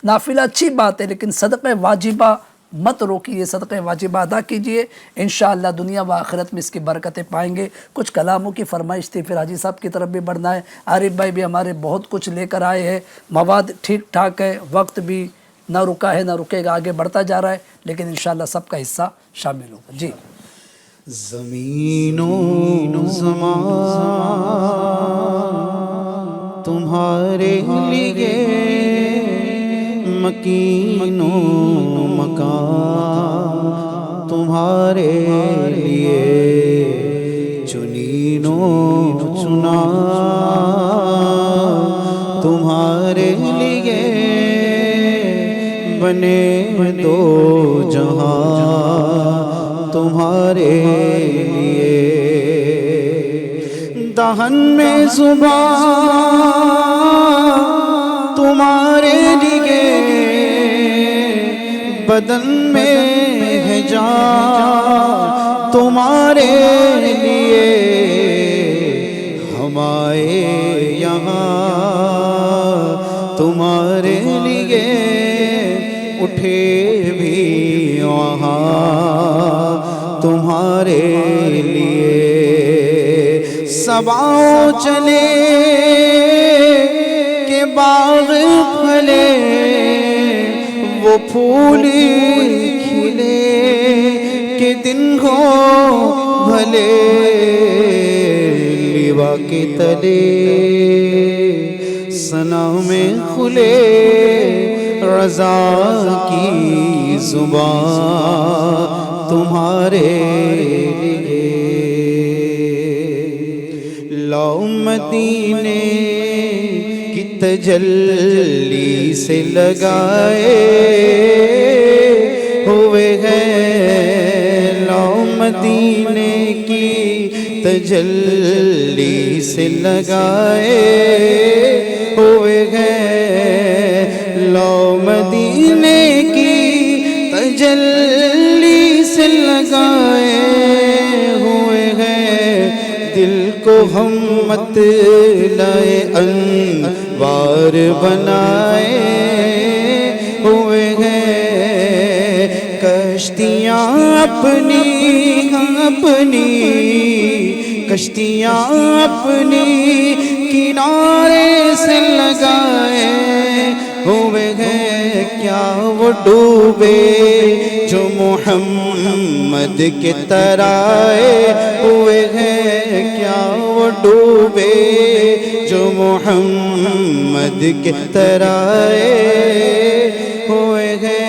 نافلہ اچھی بات ہے لیکن صدقہ واجبہ مت روکیے، صدقہ واجبہ ادا کیجئے. انشاءاللہ دنیا و آخرت میں اس کی برکتیں پائیں گے. کچھ کلاموں کی فرمائش تھی، پھر حاجی صاحب کی طرف بھی بڑھنا ہے. عارف بھائی بھی ہمارے بہت کچھ لے کر آئے ہیں. مواد ٹھیک ٹھاک ہے، وقت بھی نہ رکا ہے نہ رکے گا، آگے بڑھتا جا رہا ہے، لیکن انشاءاللہ سب کا حصہ شامل ہوگا. جی زمین و زمان تمہارے لیے مکین و مکان تمہارے لیے چنین و چنا تمہارے لیے بنے دو جہاں تمہارے لیے دہن میں زبان تمہارے لیے بدن میں ہے جان تمہارے لیے ہم آئے یہاں تمہارے لیے اٹھے بھی وہاں تمہارے لیے صباؤں چلے کہ باغ پھلے وہ پھول کھلے کہ دن ہو بھلے لیوا کے تلے ثنا میں کھلے رضا کی زبان تمہارے لیے لو مدینے کی تجلی سے لگائے ہوئے ہیں لو مدینے کی تجلی سے لگائے ہوئے ہیں لو مدینے کی تجلی سے لگائے ہوئے ہیں دل کو ہم مت لائے انوار بنائے ہوئے ہیں کشتیاں اپنی کشتیاں اپنی کنارے سے لگائے ہوئے ہیں کیا وہ ڈوبے جو محمد کے ترائے ہوئے ہیں کیا وہ ڈوبے جو محمد کے ترائے ہوئے ہیں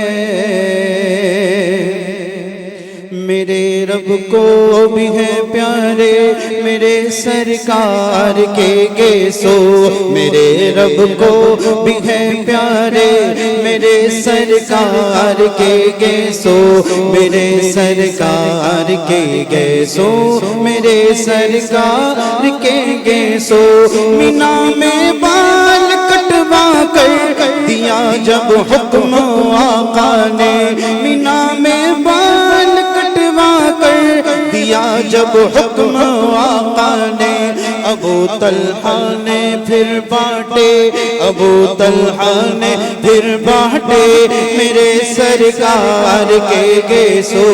میرے رب کو بھی ہے پیارے میرے سرکار کے گیسو میرے رب کو بھی ہے پیارے میرے سرکار کے گیسو میرے سرکار کے گیسو میرے سرکار کے گیسو مینا میں بال کٹوا کر دیا جب حکم آقا نے مینا میں بال کٹوا کر دیا جب حکم آقا نے ابو طلحہ نے پھر بانٹے ابو طلحہ نے پھر بانٹے میرے سرکار کے گیسو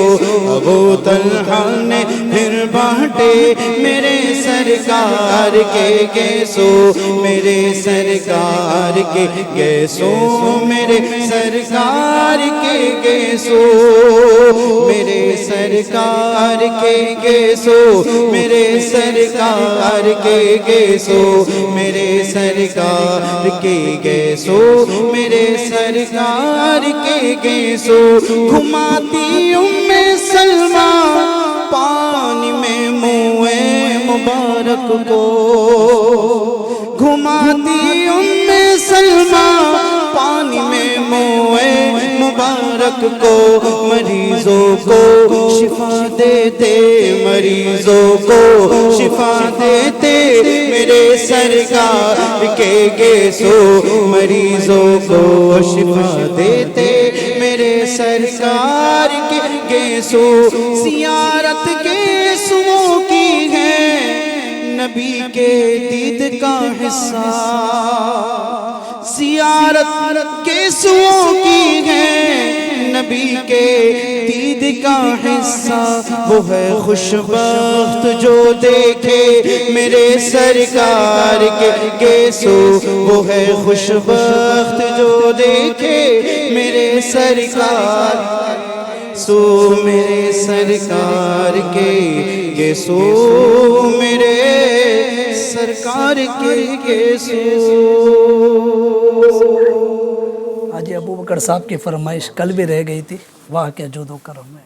ابو طلحہ نے پھر بانٹے میرے سرکار کے گیسو میرے سرکار کے گیسو میرے سرکار کے گیسو میرے سرکار کے گیسو میرے سرکار کے گیسو میرے سرکار کے گیسو میرے سرکار کے گیسو گھماتی ام سلمہ پانی میں منہ مبارک کو گھماتی ام سلمہ پانی میں منہ مبارک کو مریضوں کو شفا دیتے مریضوں کو شفا دیتے میرے سرکار کے گیسو مریضوں کو شفا دیتے میرے سرکار کے گیسو زیارت گیسو کی ہے نبی کے دید کا حصہ زیارت گیسو کی ہے نبی کے دید کا حصہ وہ ہے خوش بخت جو دیکھے میرے سرکار کے گیسو وہ ہے خوش بخت جو دیکھے میرے سرکار سو میرے سرکار کے گیسو میرے سرکار کے گیسو. حاجی ابو بکر صاحب کی فرمائش کل بھی رہ گئی تھی. واہ کیا جود و کرم ہے.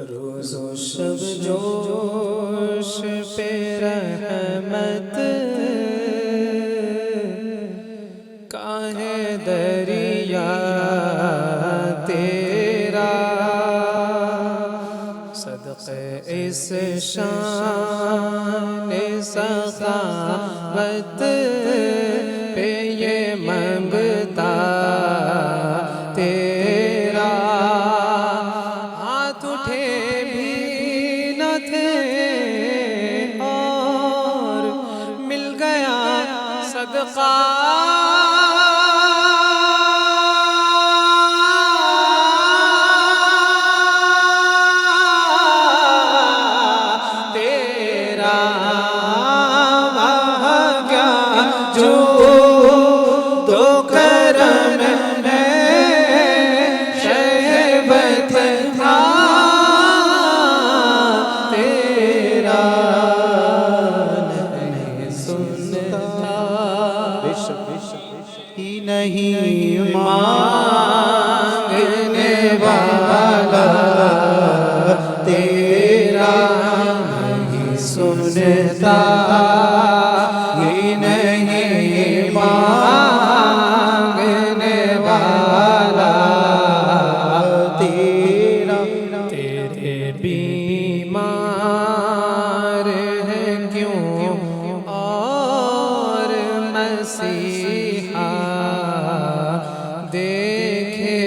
روز و شب جوش پہ رحمت کا ہے دریا تیرا صدقے اس شان سخاوت پہ یہ منگتا تیرا ہاتھ اٹھے بھی نہ تھے اور مل گیا صدقہ نہیں مانگنے والا تیرا نہیں سنتا ہی نہیں مانگنے والا تیرا تیرے بیمار ہیں کیوں اور مسیحا دیکھے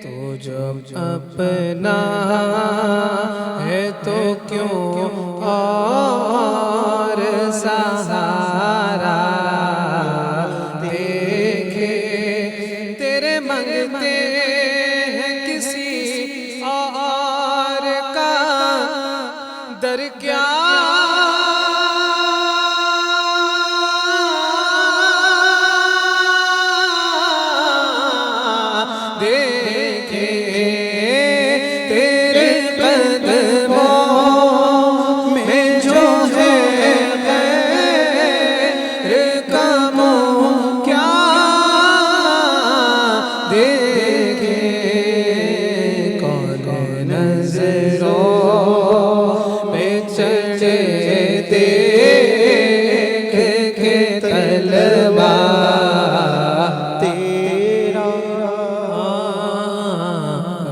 تو جب اپنا ہے تو کیوں اور سہارا دیکھے تیرے منگتے ہیں کسی اور کا در کیا دیکھے تیرے قدموں میں جو ہے غیر کاموں کیا دیکھے کون نظروں میں چڑھے دیکھ کے طلبا تیرا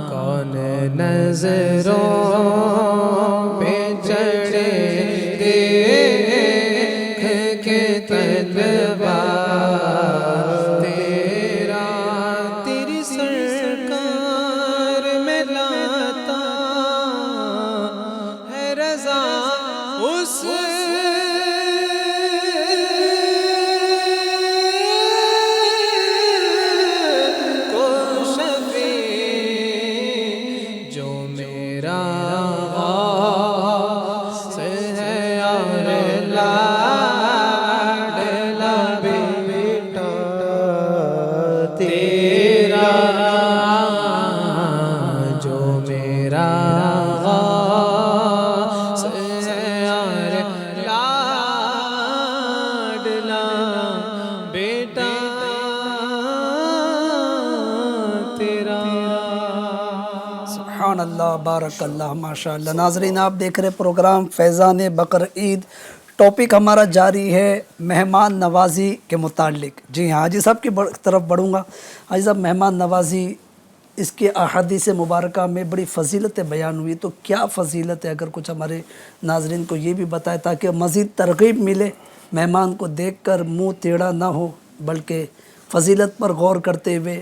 کون نظروں پہ چڑھے دیکھ کے طلبا تیرا تیری سرکار میں لاتا ہے رضا اس کو شفیع جو میرا غوث ہے اور لاڈلا بیٹا تیرا جو میرا غوث ہے اور لاڈلا بیٹا تیرا. سبحان اللہ بارک اللہ ماشاء اللہ. ناظرین آپ دیکھ رہے پروگرام فیضان بقر عید. ٹاپک ہمارا جاری ہے مہمان نوازی کے متعلق. جی ہاں حاجی صاحب کی طرف بڑھوں گا. حاجی صاحب مہمان نوازی اس کے احادیث مبارکہ میں بڑی فضیلتیں بیان ہوئی تو کیا فضیلت ہے اگر کچھ ہمارے ناظرین کو یہ بھی بتائے تاکہ مزید ترغیب ملے مہمان کو دیکھ کر منہ ٹیڑھا نہ ہو بلکہ فضیلت پر غور کرتے ہوئے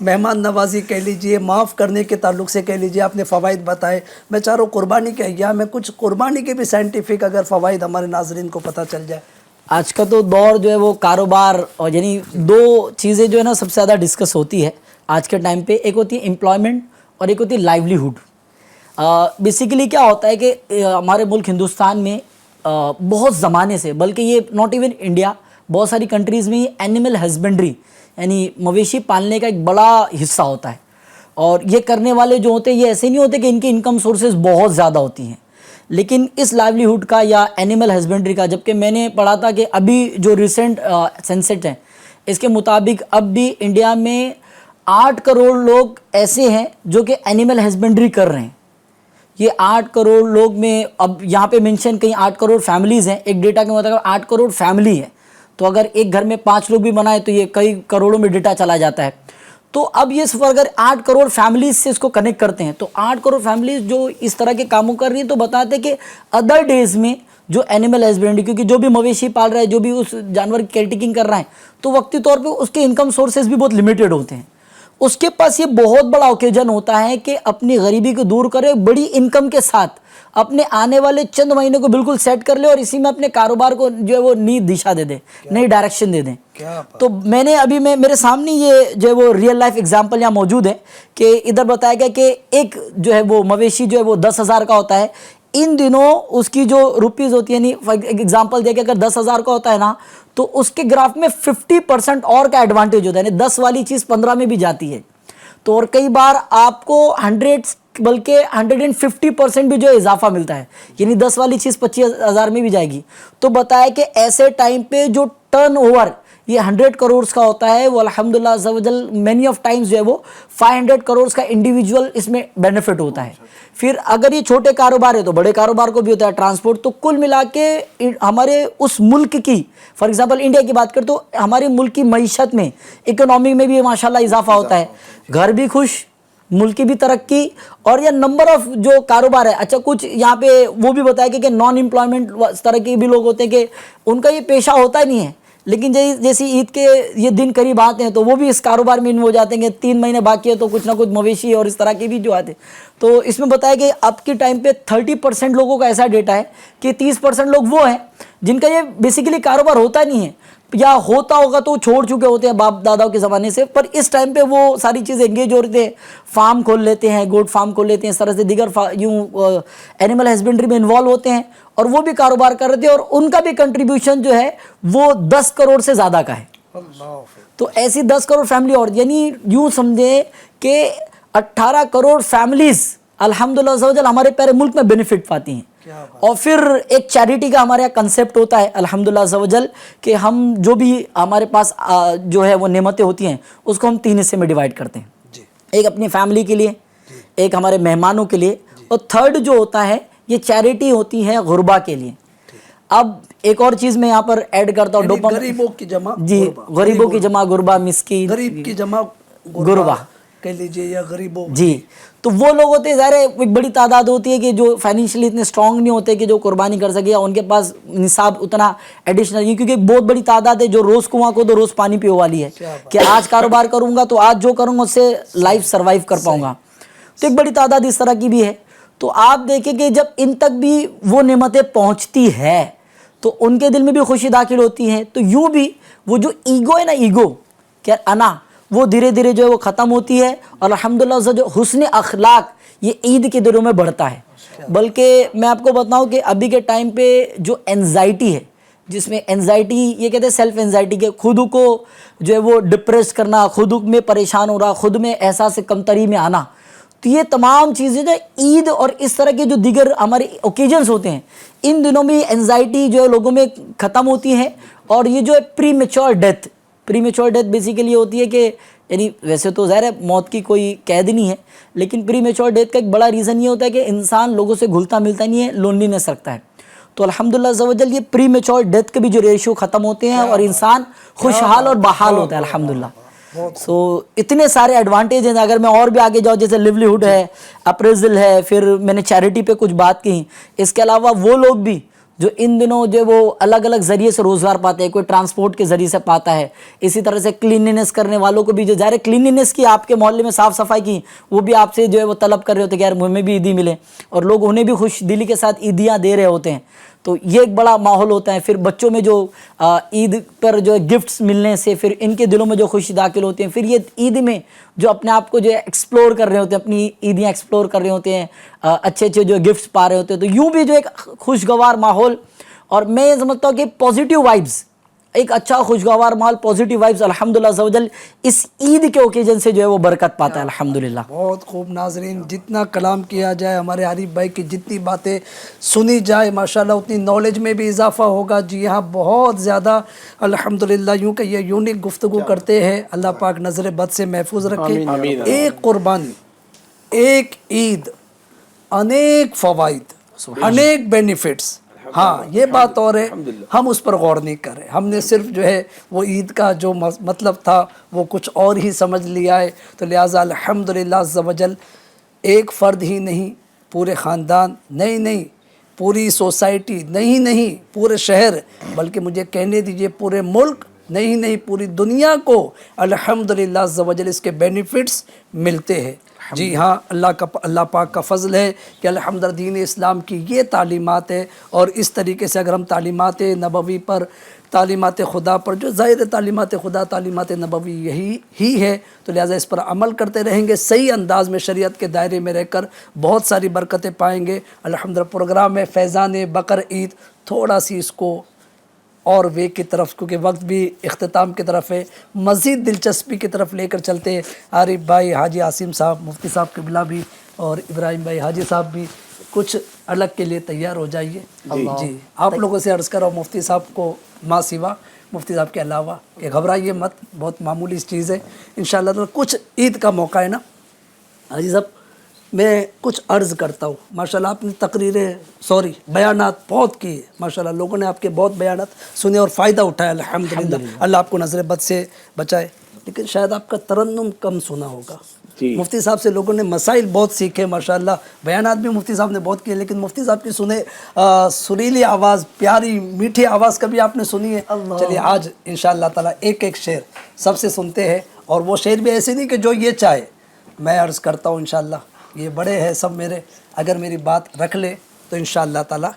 مہمان نوازی کہہ لیجئے, معاف کرنے کے تعلق سے کہہ لیجئے, آپ نے فوائد بتائے. میں چاہ رہا ہوں قربانی کے ایام میں کچھ قربانی کے بھی سائنٹیفک اگر فوائد ہمارے ناظرین کو پتہ چل جائے. آج کا تو دور جو ہے وہ کاروبار, اور یعنی دو چیزیں جو ہے نا سب سے زیادہ ڈسکس ہوتی ہے آج کے ٹائم پہ. ایک ہوتی ہے امپلائمنٹ اور ایک ہوتی ہے لائیولیہوڈ. بیسیکلی کیا ہوتا ہے کہ ہمارے ملک ہندوستان میں بہت زمانے سے, بلکہ یہ ناٹ ایون انڈیا, بہت ساری کنٹریز میں اینیمل ہسبینڈری یعنی مویشی پالنے کا ایک بڑا حصہ ہوتا ہے. اور یہ کرنے والے جو ہوتے ہیں یہ ایسے نہیں ہوتے کہ ان کی انکم سورسز بہت زیادہ ہوتی ہیں, لیکن اس لائیولیہوڈ کا یا اینیمل ہسبینڈری کا, جبکہ میں نے پڑھا تھا کہ ابھی جو ریسنٹ سینسس ہیں اس کے مطابق اب بھی انڈیا میں 8 کروڑ لوگ ایسے ہیں جو کہ اینیمل ہسبینڈری کر رہے ہیں. یہ 8 کروڑ لوگ میں اب یہاں پہ منشن کہیں 8 کروڑ فیملیز ہیں, ایک ڈیٹا کے مطابق 8 کروڑ فیملی ہے, تو اگر ایک گھر میں 5 لوگ بھی بنائے تو یہ کئی کروڑوں میں ڈیٹا چلا جاتا ہے. تو اب یہ صرف اگر 8 کروڑ فیملیز سے اس کو کنیکٹ کرتے ہیں تو 8 کروڑ فیملیز جو اس طرح کے کاموں کر رہی ہیں, تو بتاتے ہیں کہ ادر ڈیز میں جو اینیمل ہسبینڈری, کیونکہ جو بھی مویشی پال رہا ہے, جو بھی اس جانور کی کیئر ٹیکنگ کر رہا ہے, تو وقتی طور پہ اس کے انکم سورسز بھی بہت لمیٹڈ ہوتے ہیں. اس کے پاس یہ بہت بڑا اوکیجن ہوتا ہے کہ اپنی غریبی کو دور کرے, بڑی انکم کے ساتھ اپنے آنے والے چند مہینے کو بالکل سیٹ کر لے اور اسی میں اپنے کاروبار کو جو ہے وہ نئی دشا دے دیں, نئی ڈائریکشن دے دیں. تو میں نے ابھی میرے سامنے یہ جو ہے وہ ریئل لائف ایگزامپل یہاں موجود ہے کہ ادھر بتایا گیا کہ ایک جو ہے وہ مویشی جو ہے وہ 10,000 کا ہوتا ہے. ان دنوں اس کی جو روپیز ہوتی ہے, یعنی ایگزامپل دیا کہ اگر 10,000 کا ہوتا ہے نا, تو اس کے گراف میں 50% اور کا ایڈوانٹیج ہوتا ہے, یعنی 10 والی چیز 15 میں بھی جاتی ہے. تو اور کئی بار آپ کو 100 بلکہ 150% بھی جو اضافہ ملتا ہے, یعنی 10 والی چیز 25,000 میں بھی جائے گی. تو بتایا کہ ایسے ٹائم پہ جو ٹرن اوور یہ 100 کروڑ کا ہوتا ہے, وہ الحمدللہ عز و جل مینی آف ٹائمز جو ہے وہ 500 کروڑ کا انڈیویجول اس میں بینیفٹ ہوتا ہے. پھر اگر یہ چھوٹے کاروبار ہے تو بڑے کاروبار کو بھی ہوتا ہے ٹرانسپورٹ. تو کل ملا کے ہمارے اس ملک کی, فار ایگزامپل انڈیا کی بات کریں تو ہمارے ملک کی معیشت میں, اکنامی میں بھی ماشاءاللہ اضافہ ہوتا ہے, گھر بھی خوش, ملک کی بھی ترقی, اور یہ نمبر آف جو کاروبار ہے. اچھا کچھ یہاں پہ وہ بھی بتایا کہ نان امپلائمنٹ اس طرح کے بھی لوگ ہوتے ہیں کہ ان کا یہ پیشہ ہوتا ہی نہیں ہے, لیکن جیسی عید کے یہ دن قریب آتے ہیں تو وہ بھی اس کاروبار میں انو ہو جاتے ہیں کہ 3 مہینے باقی ہے تو کچھ نہ کچھ مویشی اور اس طرح کے بھی جو آتے ہیں. تو اس میں بتایا کہ اب کے ٹائم پہ 30% لوگوں کا ایسا ڈیٹا ہے کہ 30% لوگ وہ ہیں جن کا یہ بیسیکلی کاروبار ہوتا نہیں ہے, یا ہوتا ہوگا تو چھوڑ چکے ہوتے ہیں باپ داداؤں کے زمانے سے, پر اس ٹائم پہ وہ ساری چیزیں انگیج ہو رہے تھے, فارم کھول لیتے ہیں, گوٹ فارم کھول لیتے ہیں, اس طرح سے دیگر یوں اینیمل ہسبینڈری میں انوالو ہوتے ہیں, اور وہ بھی کاروبار کر رہے تھے, اور ان کا بھی کنٹریبیوشن جو ہے وہ 10 کروڑ سے زیادہ کا ہے. تو ایسی 10 کروڑ فیملی, اور یعنی یوں سمجھیں کہ 18 کروڑ فیملیز الحمدللہ عز و جل ہمارے پیارے ملک میں بینیفٹ پاتی ہیں. اور پھر ایک چیریٹی کا ہمارے یہاں کنسیپٹ ہوتا ہے الحمدللہ عز و جل کہ ہم جو بھی ہمارے پاس جو ہے وہ نعمتیں ہوتی ہیں اس کو ہم 3 حصے میں ڈیوائڈ کرتے ہیں. ایک اپنی فیملی کے لیے, ایک ہمارے مہمانوں کے لیے, اور تھرڈ جو ہوتا ہے یہ چیریٹی ہوتی ہے غربا کے لیے. اب ایک اور چیز میں یہاں پر ایڈ کرتا ہوں, غریبوں کی جمع, جی غریبوں کی جمع غربا, مسکین, غریب کی جمع غربا کہہ لیجئے, یا غریبوں. جی تو وہ لوگ ہوتے ہیں, ظاہر ہے ایک بڑی تعداد ہوتی ہے کہ جو فائنینشلی اتنے اسٹرانگ نہیں ہوتے کہ جو قربانی کر سکے, یا ان کے پاس نصاب اتنا ایڈیشنل نہیں, کیونکہ بہت بڑی تعداد ہے جو روز کنواں کو تو روز پانی پیو والی ہے کہ آج کاروبار کروں گا تو آج جو کروں گا اس سے لائف سروائیو کر پاؤں گا. تو ایک بڑی تعداد اس طرح کی بھی ہے. تو آپ دیکھیں کہ جب ان تک بھی وہ نعمتیں پہنچتی ہے تو ان کے دل میں بھی خوشی داخل ہوتی ہے. تو یوں بھی وہ جو ایگو ہے نا, ایگو کہ انا, وہ دھیرے دھیرے جو ہے وہ ختم ہوتی ہے, اور الحمدللہ جو حسن اخلاق یہ عید کے دنوں میں بڑھتا ہے. بلکہ میں آپ کو بتاؤں کہ ابھی کے ٹائم پہ جو انزائٹی ہے, جس میں انزائٹی یہ کہتے ہیں سیلف انزائٹی, کہ خود کو جو ہے وہ ڈپریس کرنا, خود میں پریشان ہو رہا, خود میں احساس کمتری میں آنا, تو یہ تمام چیزیں جو عید اور اس طرح کے جو دیگر ہمارے اوکیجنز ہوتے ہیں ان دنوں میں انزائٹی جو ہے لوگوں میں ختم ہوتی ہے. اور یہ جو ہے پری میچور ڈیتھ بیسیکلی ہوتی ہے کہ یعنی ویسے تو ظاہر ہے موت کی کوئی قید نہیں ہے, لیکن پری میچور ڈیتھ کا ایک بڑا ریزن یہ ہوتا ہے کہ انسان لوگوں سے گھلتا ملتا نہیں ہے, لونلینس رکھتا ہے. تو الحمدللہ عز و جل یہ پری میچور ڈیتھ کے بھی جو ریشو ختم ہوتے ہیں اور انسان خوشحال اور بحال ہوتا ہے الحمدللہ. سو اتنے سارے ایڈوانٹیج ہیں. اگر میں اور بھی آگے جاؤں, جیسے لیولیہوڈ ہے, اپریزل ہے, پھر میں نے چیریٹی پہ کچھ بات کی, اس کے علاوہ وہ لوگ بھی جو ان دنوں جو وہ الگ الگ ذریعے سے روزگار پاتے ہیں, کوئی ٹرانسپورٹ کے ذریعے سے پاتا ہے, اسی طرح سے کلیننس کرنے والوں کو بھی جو ظاہر کلیننس کی آپ کے محلے میں صاف صفائی کی, وہ بھی آپ سے جو ہے وہ طلب کر رہے ہوتے ہیں کہ یار ہمیں بھی عیدی ملے, اور لوگ انہیں بھی خوش دلی کے ساتھ عیدیاں دے رہے ہوتے ہیں. تو یہ ایک بڑا ماحول ہوتا ہے. پھر بچوں میں جو عید پر جو ہے گفٹس ملنے سے پھر ان کے دلوں میں جو خوشی داخل ہوتی ہیں, پھر یہ عید میں جو اپنے آپ کو جو ہے ایکسپلور کر رہے ہوتے ہیں, اپنی عیدیاں ایکسپلور کر رہے ہوتے ہیں, اچھے اچھے جو گفٹس پا رہے ہوتے ہیں, تو یوں بھی جو ایک خوشگوار ماحول. اور میں یہ سمجھتا ہوں کہ پازیٹیو وائبس, ایک اچھا خوشگوار ماحول, پازیٹیو وائبس الحمدللہ عز و جل اس عید کے اوکیزن سے جو ہے وہ برکت پاتا ہے الحمدللہ. بہت خوب. ناظرین, جتنا کلام کیا جائے, ہمارے عارف بھائی کی جتنی باتیں سنی جائے ماشاءاللہ اتنی نالج میں بھی اضافہ ہوگا. جی ہاں, بہت زیادہ الحمدللہ. یوں کہ یہ یونیک گفتگو کرتے ہیں, اللہ پاک نظر بد سے محفوظ رکھے. ایک قربانی, ایک عید, انیک فوائد, انیک بینیفٹس. ہاں یہ بات اور ہے, ہم اس پر غور نہیں کر رہے. ہم نے صرف جو ہے وہ عید کا جو مطلب تھا وہ کچھ اور ہی سمجھ لیا ہے. تو لہٰذا الحمدللہ عز و جل ایک فرد ہی نہیں, پورے خاندان, نہیں پوری سوسائٹی, نہیں پورے شہر, بلکہ مجھے کہنے دیجئے پورے ملک, نہیں پوری دنیا کو الحمدللہ عز و جل اس کے بینیفٹس ملتے ہیں. جی ہاں, اللہ پاک کا فضل ہے کہ الحمدللہ دین اسلام کی یہ تعلیمات ہے. اور اس طریقے سے اگر ہم تعلیمات نبوی پر, تعلیمات خدا پر, جو ظاہر تعلیمات خدا, تعلیمات نبوی یہی ہی ہے, تو لہٰذا اس پر عمل کرتے رہیں گے صحیح انداز میں, شریعت کے دائرے میں رہ کر بہت ساری برکتیں پائیں گے الحمدللہ. پروگرام میں فیضان بقر عید تھوڑا سی اس کو اور وے کی طرف, کیونکہ وقت بھی اختتام کی طرف ہے, مزید دلچسپی کی طرف لے کر چلتے ہیں. عارف بھائی, حاجی عاصم صاحب, مفتی صاحب قبلہ بھی, اور ابراہیم بھائی حاجی صاحب بھی کچھ الگ کے لیے تیار ہو جائیے. جی آپ لوگوں سے عرض کرو, مفتی صاحب کو ماں سوا, مفتی صاحب کے علاوہ, کہ گھبرائیے مت, بہت معمولی چیز ہے انشاءاللہ. تو کچھ عید کا موقع ہے نا حاجی صاحب, میں کچھ عرض کرتا ہوں. ماشاءاللہ آپ نے تقریریں بیانات بہت کیے ماشاءاللہ, لوگوں نے آپ کے بہت بیانات سنے اور فائدہ اٹھایا الحمدللہ. اللہ آپ کو نظر بد سے بچائے. لیکن شاید آپ کا ترنم کم سنا ہوگا. مفتی صاحب سے لوگوں نے مسائل بہت سیکھے ماشاءاللہ, بیانات بھی مفتی صاحب نے بہت کیے, لیکن مفتی صاحب کی سنے سریلی آواز, پیاری میٹھی آواز کبھی آپ نے سنی ہے؟ چلیے آج انشاءاللہ تعالیٰ ایک ایک شعر سب سے سنتے ہیں, اور وہ شعر بھی ایسے نہیں کہ جو یہ چاہے. میں عرض کرتا ہوں انشاءاللہ, یہ بڑے ہیں سب میرے, اگر میری بات رکھ لے تو انشاءاللہ تعالیٰ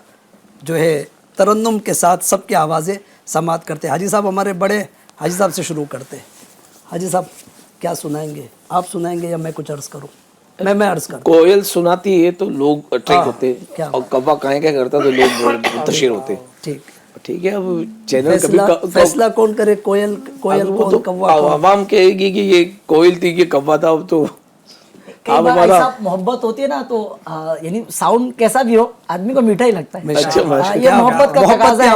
جو ہے ترنم کے ساتھ سب کی آوازیں سماعت کرتے. حاجی صاحب ہمارے بڑے, حاجی صاحب سے شروع کرتے. حاجی صاحب کیا سنائیں گے, آپ سنائیں گے یا میں کچھ عرض کروں؟ میں عرض کروں. کوئل سناتی ہے تو لوگ اٹریکٹ ہوتے, اور کوا کہیں کیا کرتا تو لوگ منتشر ہوتے. ٹھیک ہے, اب چینل کبھی فیصلہ کون کرے, کوئل کون کوا؟ عوام کہے گی کہ یہ کوئل تھی کہ کوا تھا. اب تو کئی بار ایسا محبت ہوتی ہے نا, تو یعنی ساؤنڈ کیسا بھی ہو آدمی کو میٹھا ہی لگتا ہے. یہ محبت کا تقاضا ہے,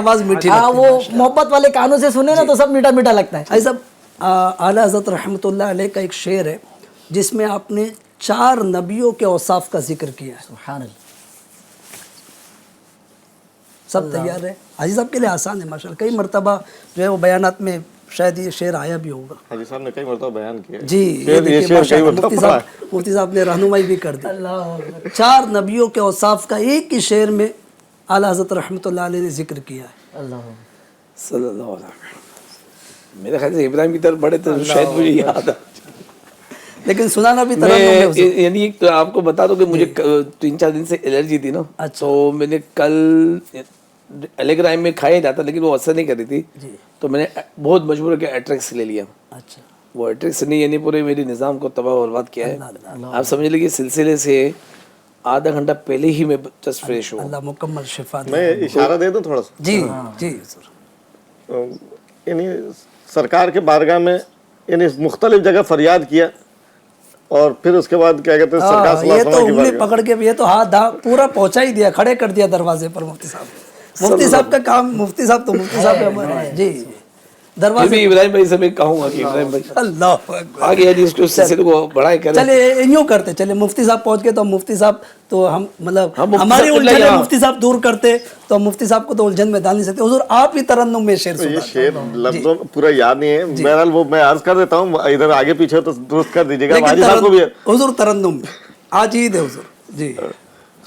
وہ محبت والے کانوں سے سنے نا تو سب میٹھا میٹھا لگتا ہے. ایسا اعلیٰ حضرت رحمۃ اللہ علیہ کا ایک شعر ہے جس میں آپ نے 4 نبیوں کے اوصاف کا ذکر کیا ہے. سبحان اللہ. سب تیار ہے؟ حاجی صاحب کے لیے آسان ہے ماشاءاللہ. کئی مرتبہ جو ہے وہ بیانات میں شاید یہ شعر آیا بھی ہوگا. حاجی صاحب نے کئی مرتبہ بیان کیا. جی یہ دیکھیے ماشاءاللہ, مفتی صاحب نے رہنمائی بھی کر دی. 4 نبیوں کے اوصاف کا ایک ہی شعر میں اعلیٰ حضرت رحمۃ اللہ علیہ نے ذکر کیا ہے. اللہ صلی اللہ علیہ وسلم. میرے خیال سے ابراہیم کی طرف بڑے تو شاید مجھے یاد ہے, لیکن سنانا بھی ترنم ہے. یعنی آپ کو بتا دو کہ مجھے 3-4 دن سے الرجی تھی نا, تو میں نے کل ایلیگرائم میں کھایا جاتا لیکن وہ اثر نہیں کر رہی تھی, تو میں نے بہت مجبور ہو کے ایٹریکس لے لیا. اچھا, وہ ایٹریکس نے یعنی پورے میری نظام کو تباہ و برباد کیا ہے. آپ سمجھ لیجیے سلسلے سے آدھا گھنٹہ پہلے ہی میں جسٹ فریش ہوں. اللہ مکمل شفا دے. میں اشارہ دے دوں تھوڑا سا. جی یعنی سرکار کے بارگاہ میں یعنی مختلف جگہ فریاد کیا, اور پھر اس کے بعد کیا کہتے ہیں سرکار صلی اللہ علیہ وسلم کی بارگاہ, یہ تو انگلی پکڑ کے, یہ تو ہاتھ پورا پہنچا ہی دیا, کھڑے کر دیا دروازے پر. مفتی صاحب کا کام, مفتی صاحب ہمارے جی دروازے. ابراہیم بھائی سے میں کہوں گا کہ ابراہیم بھائی اللہ آگے اس کو سلسلے کو بڑھائے کریں. چلے یوں کرتے, چلے مفتی صاحب پہنچ گئے تو مفتی صاحب تو ہم مطلب ہماری الجھن مفتی صاحب دور کرتے, تو ہم مفتی صاحب کو تو الجھن میں ڈال نہیں سکتے. حضور آپ ہی ترنم میں شعر سنا. یہ شعر لفظوں پورا یاد نہیں ہے, بہرحال وہ میں عرض کر دیتا ہوں, ادھر آگے پیچھے تو درست کر دیجیے گا. حاجی صاحب کو بھی حضور ترنم آج عید ہے حضور. جی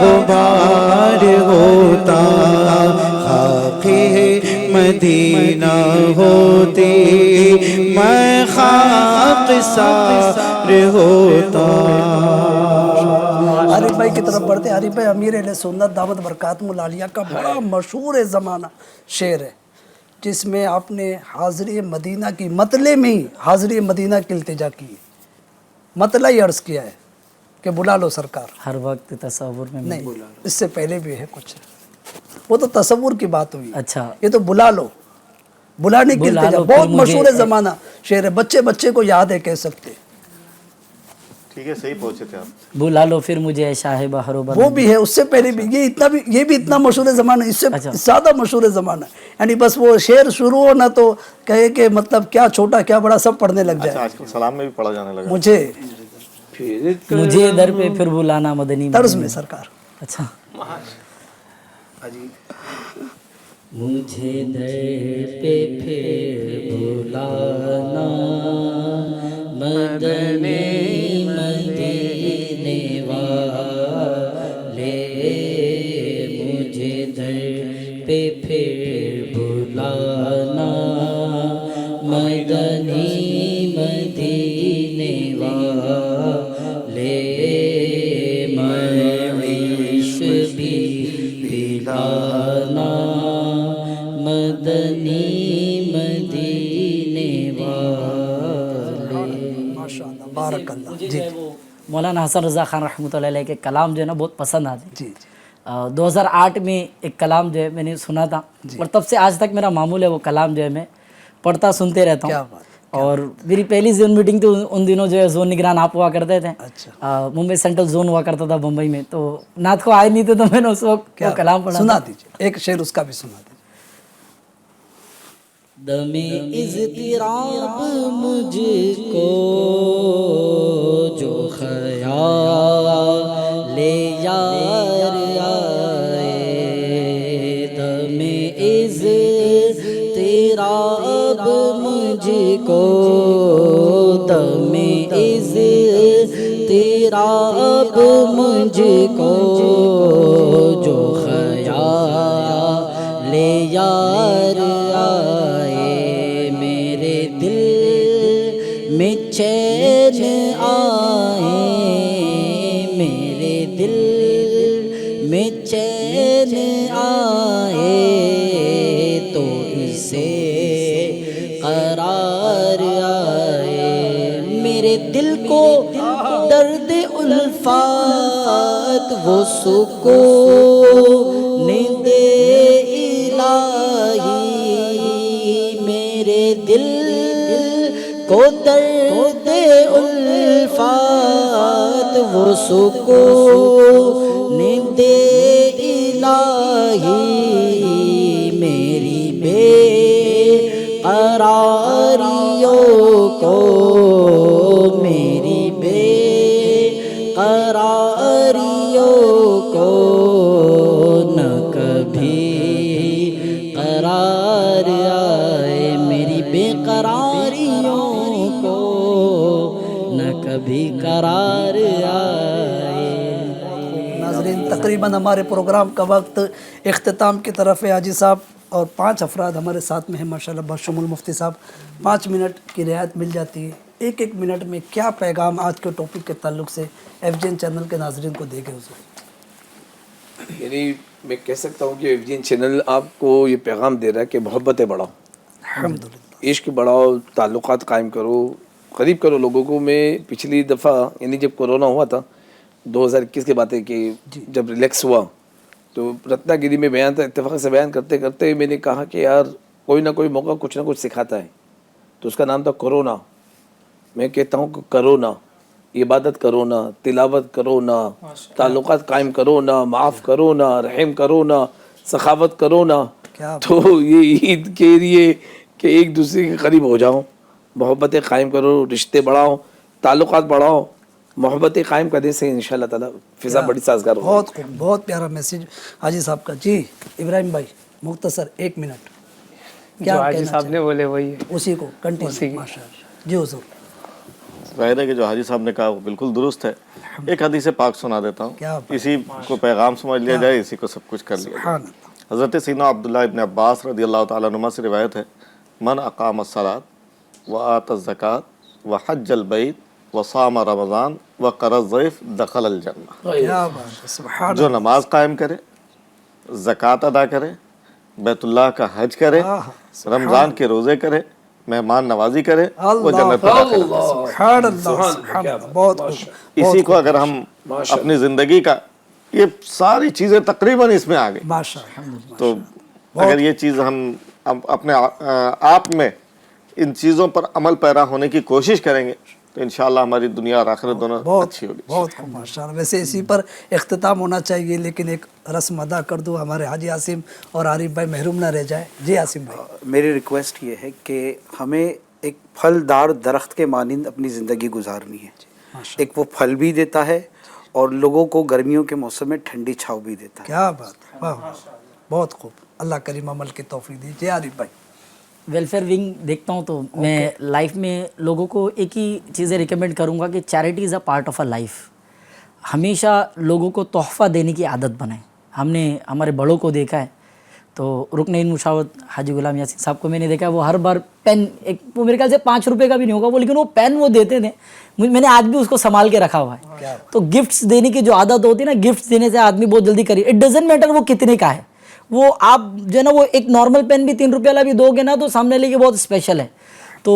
غبار ہوتا خاکی مدینہ ہوتی میں خاک سار ہوتا. عارف بھائی کی طرف بڑھتے. عارف بھائی امیر اہل سنت دعوت برکاتہ العالیہ کا بڑا مشہور زمانہ شعر ہے جس میں آپ نے حاضری مدینہ کی مطلع میں ہی حاضری مدینہ کی التجا کی ہے. مطلع ہی عرض کیا ہے کہ بلا لو سرکار. ہر وقت تصور میں نہیں اس سے پہلے بھی ہے کچھ, وہ تو تصور کی بات ہوئی. اچھا یہ تو بلا لو, بلانے کی التجا. بہت مشہور زمانہ شعر ہے, بچے بچے کو یاد ہے کہہ سکتے. ٹھیک ہے, صحیح پہنچے تھے آپ. بلا لو پھر مجھے اے شاہ بہر و بر. وہ بھی ہے, اس سے پہلے بھی یہ بھی اتنا مشہور زمانہ, اس سے زیادہ مشہور زمانہ. یعنی بس وہ شعر شروع ہو نہ تو کہے کہ مطلب کیا چھوٹا کیا بڑا سب پڑھنے لگ جائے. آج کل سلام میں بھی پڑھا جانے لگا. مجھے در پہ پھر بلانا مدنی طرز میں سرکار. اچھا مجھے در پہ پھر بلانا مدنی مدینے والے, مجھے در پہ پھر بلانا مدنی مدینے والے, میں عشق بھی پلانا مدنی مدینے والے. ماشاءاللہ بارک اللہ. جی مولانا حسن رضا خان رحمۃ اللہ علیہ کے کلام جو ہے نا بہت پسند آتے ہیں. جی 2008 میں ایک کلام جو ہے میں نے سنا تھا اور تب سے آج تک میرا معمول ہے وہ کلام جو ہے میں پڑھتا سنتے رہتا ہوں. اور میری پہلی زون میٹنگ تو ان دنوں جو ہے زون نگران آپ ہوا کرتے تھے. ممبئی سینٹرل زون ہوا کرتا تھا بمبئی میں, تو نعت کو آئے نہیں تھے تو میں نے اس وقت وہ کلام پڑھا. سنا دیجیے ایک شعر اس کا بھی سنا دیجیے. دم اضطراب مجھ کو جو خیال یار آئے, دم اضطراب مجھ کو, دم اضطراب مجھ کو جو خیال یار میں چین آئے, میرے دل میں چین آئے, تو اسے قرار آئے. میرے دل کو درد الفات وہ سکون دے الہی, میرے دل کو درد الفات وہ سکون دے الہی, میری بے قراریوں کو, میری بے قراریوں کو نہ کبھی قرار آئے, میری بے قراریوں کو نہ کبھی قرار آئے. ناظرین تقریباً ہمارے پروگرام کا وقت اختتام کی طرف ہے. حاجی صاحب اور 5 افراد ہمارے ساتھ میں ہیں ماشاءاللہ بشمول مفتی صاحب. 5 منٹ کی رعایت مل جاتی ہے. ایک منٹ میں کیا پیغام آج کے ٹاپک کے تعلق سے FGN چینل کے ناظرین کو دے گے حضور؟ یعنی میں کہہ سکتا ہوں کہ FGN چینل آپ کو یہ پیغام دے رہا ہے کہ محبتیں بڑھاؤ, الحمدللہ, عشق بڑھاؤ, تعلقات قائم کرو, قریب کرو لوگوں کو. میں پچھلی دفعہ یعنی جب کورونا ہوا تھا 2021 کی بات ہے کہ جب ریلیکس ہوا تو رتنا گیری میں بیان تھا, اتفاق سے بیان کرتے کرتے میں نے کہا کہ یار کوئی نہ کوئی موقع کچھ نہ کچھ سکھاتا ہے, تو اس کا نام تھا کورونا. میں کہتا ہوں کہ کرو نا, عبادت کرو نا, تلاوت کرو نا, تعلقات قائم کرو نا, معاف کرو نا, رحم کرو نا, سخاوت کرو نا. تو یہ عید کے لیے کہ ایک دوسرے کے قریب ہو جاؤ, محبتیں قائم کرو, رشتے بڑھاؤ, تعلقات بڑھاؤ. محبتیں قائم کرنے سے انشاءاللہ تعالی فضا بڑی سازگار ہوگی. بہت خوب, بہت پیارا میسیج حاجی صاحب کا. جی ابراہیم بھائی مختصر 1 منٹ کیا حاجی صاحب نے بولے وہی اسی کو کنٹینیو. ماشاءاللہ جی حضور. ظاہر ہے کہ جو حاجی صاحب نے کہا وہ بالکل درست ہے. ایک حدیث پاک سنا دیتا ہوں, اسی کو پیغام سمجھ لیا جائے, اسی کو سب کچھ کر لیا جائے. حضرت سیدنا عبداللہ ابن عباس رضی اللہ تعالیٰ عنہما سے روایت ہے, من اقام الصلاۃ وآت الزکاۃ وحج البیت وصام رمضان وقر الضیف دخل الجنہ. کیا بات ہے, سبحان جو نماز قائم کرے, زکوٰۃ ادا کرے, بیت اللہ کا حج کرے, رمضان کے روزے کرے, مہمان نوازی کرے, وہ جنت میں داخل ہے. سبحان اللہ, سبحان اللہ, بہت خوب. اسی کو اگر ہم اپنی زندگی کا, یہ ساری چیزیں تقریباً اس میں آ گئی, ماشاء اللہ. تو اگر یہ چیز ہم اپنے آپ میں ان چیزوں پر عمل پیرا ہونے کی کوشش کریں گے تو انشاءاللہ ہماری دنیا اور آخرت دونوں اچھی ہوگی. بہت خوب ماشاء اللہ. ویسے اسی پر اختتام ہونا چاہیے, لیکن ایک رسم ادا کر دوں, ہمارے حاجی عاصم اور عارف بھائی محروم نہ رہ جائے. جی عاصم بھائی. میری ریکویسٹ یہ ہے کہ ہمیں ایک پھلدار درخت کے مانند اپنی زندگی گزارنی ہے. ایک وہ پھل بھی دیتا ہے اور لوگوں کو گرمیوں کے موسم میں ٹھنڈی چھاؤں بھی دیتا ہے. کیا بات ہے, واہ, بہت خوب. اللہ کریم عمل کی توفیق دی. جی عارف بھائی. ویلفیئر ونگ دیکھتا ہوں تو میں لائف میں لوگوں کو ایک ہی چیزیں ریکمینڈ کروں گا کہ charity is a part of a life. ہمیشہ لوگوں کو تحفہ دینے کی عادت بنائیں. ہم نے ہمارے بڑوں کو دیکھا ہے, تو رکن مشاورت حاجی غلام یاسین صاحب کو میں نے دیکھا ہے, وہ ہر بار پین, ایک وہ میرے خیال سے 5 روپے کا بھی نہیں ہوگا وہ, لیکن وہ پین وہ دیتے تھے, میں نے آج بھی اس کو سنبھال کے رکھا ہوا ہے. تو گفٹس دینے کی جو عادت ہوتی ہے نا, گفٹس دینے سے آدمی بہت جلدی کری, اٹ ڈزنٹ میٹر وہ کتنے کا ہے, وہ آپ جو ہے نا وہ ایک نارمل پین بھی 3 روپے والا بھی دو گے نا تو سامنے لے کے بہت اسپیشل ہے. تو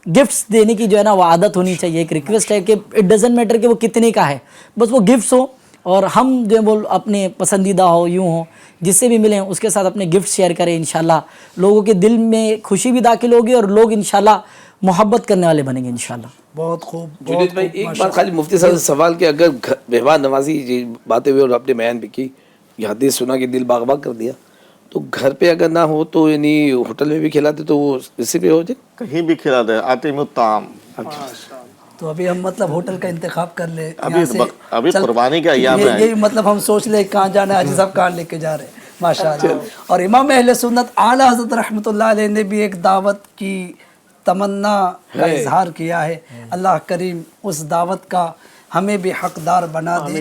گفٹس دینے کی جو ہے نا وہ عادت ہونی چاہیے. ایک ریکویسٹ ہے کہ اٹ ڈزنٹ میٹر کہ وہ کتنے کا ہے, بس وہ گفٹس ہو, اور ہم جو ہے وہ اپنے پسندیدہ ہو, یوں ہو, جس سے بھی ملیں اس کے ساتھ اپنے گفٹ شیئر کریں. انشاءاللہ لوگوں کے دل میں خوشی بھی داخل ہوگی اور لوگ انشاءاللہ محبت کرنے والے بنیں گے انشاءاللہ. بہت خوب. جنید بھائی ایک بار خالی مفتی صاحب سے سوال کہ اگر مہمان نوازی باتیں ہوئی اور آپ نے بیان بھی کی, یہ حدیث سنا کہ دل باغ باغ کر دیا, تو گھر پہ اگر نہ ہو تو یعنی ہوٹل میں بھی کھلاتے تو وہ اسی پہ ہو جائے, کہیں بھی کھلا دے. آتم الطعام. تو ابھی ہم مطلب ہوٹل کا انتخاب کر لیں, ابھی قربانی کا ایام ہے, یہی مطلب ہم سوچ لیں کہاں جانا ہے, حاجی صاحب کہاں لے کے جا رہے ہیں. ماشاءاللہ. اور امام اہل سنت اعلیٰ حضرت رحمۃ اللہ علیہ نے بھی ایک دعوت کی تمنا کا اظہار کیا ہے. اللہ کریم اس دعوت کا ہمیں بھی حقدار بنا دے.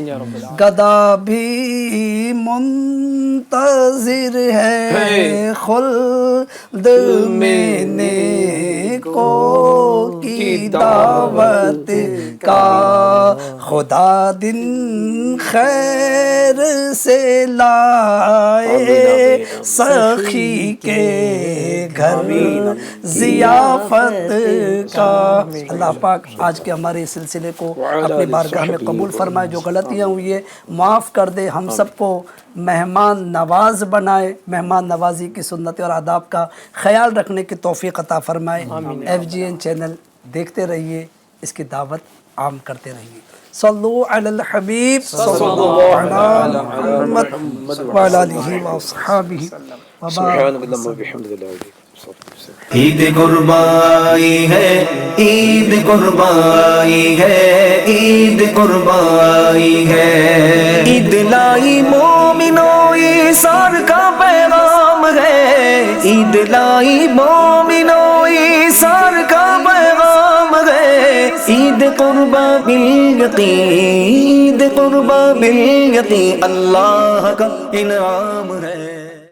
گدا بھی منتظر ہے خلد میں نیکوں کی دعوت کا, خدا دن خیر سے لائے سخی کے گھر ضیافت کا. اللہ پاک آج کے ہمارے سلسلے کو اپنی بارگاہ میں قبول فرمائے. جو غلطیاں ہوئی ہیں معاف کر دے, ہم سب کو مہمان نواز بنائے, مہمان نوازی کی سنت اور آداب کا خیال رکھنے کی توفیق عطا فرمائے. FGN چینل دیکھتے رہیے, اس کی دعوت عام کرتے رہیے. صلو علی الحبیب صلی اللہ علی محمد وعلی آلہ واصحابہ وبارک. عید قربائی ہے, عید قربائی ہے, عید قربائی ہے. عید لائی مومنوں ایثار کا پیغام ہے, عید لائی مومنوں ایثار کا پیغام ہے. عید قربا بالیقین, عید قربا بالیقین, اللہ کا انعام ہے.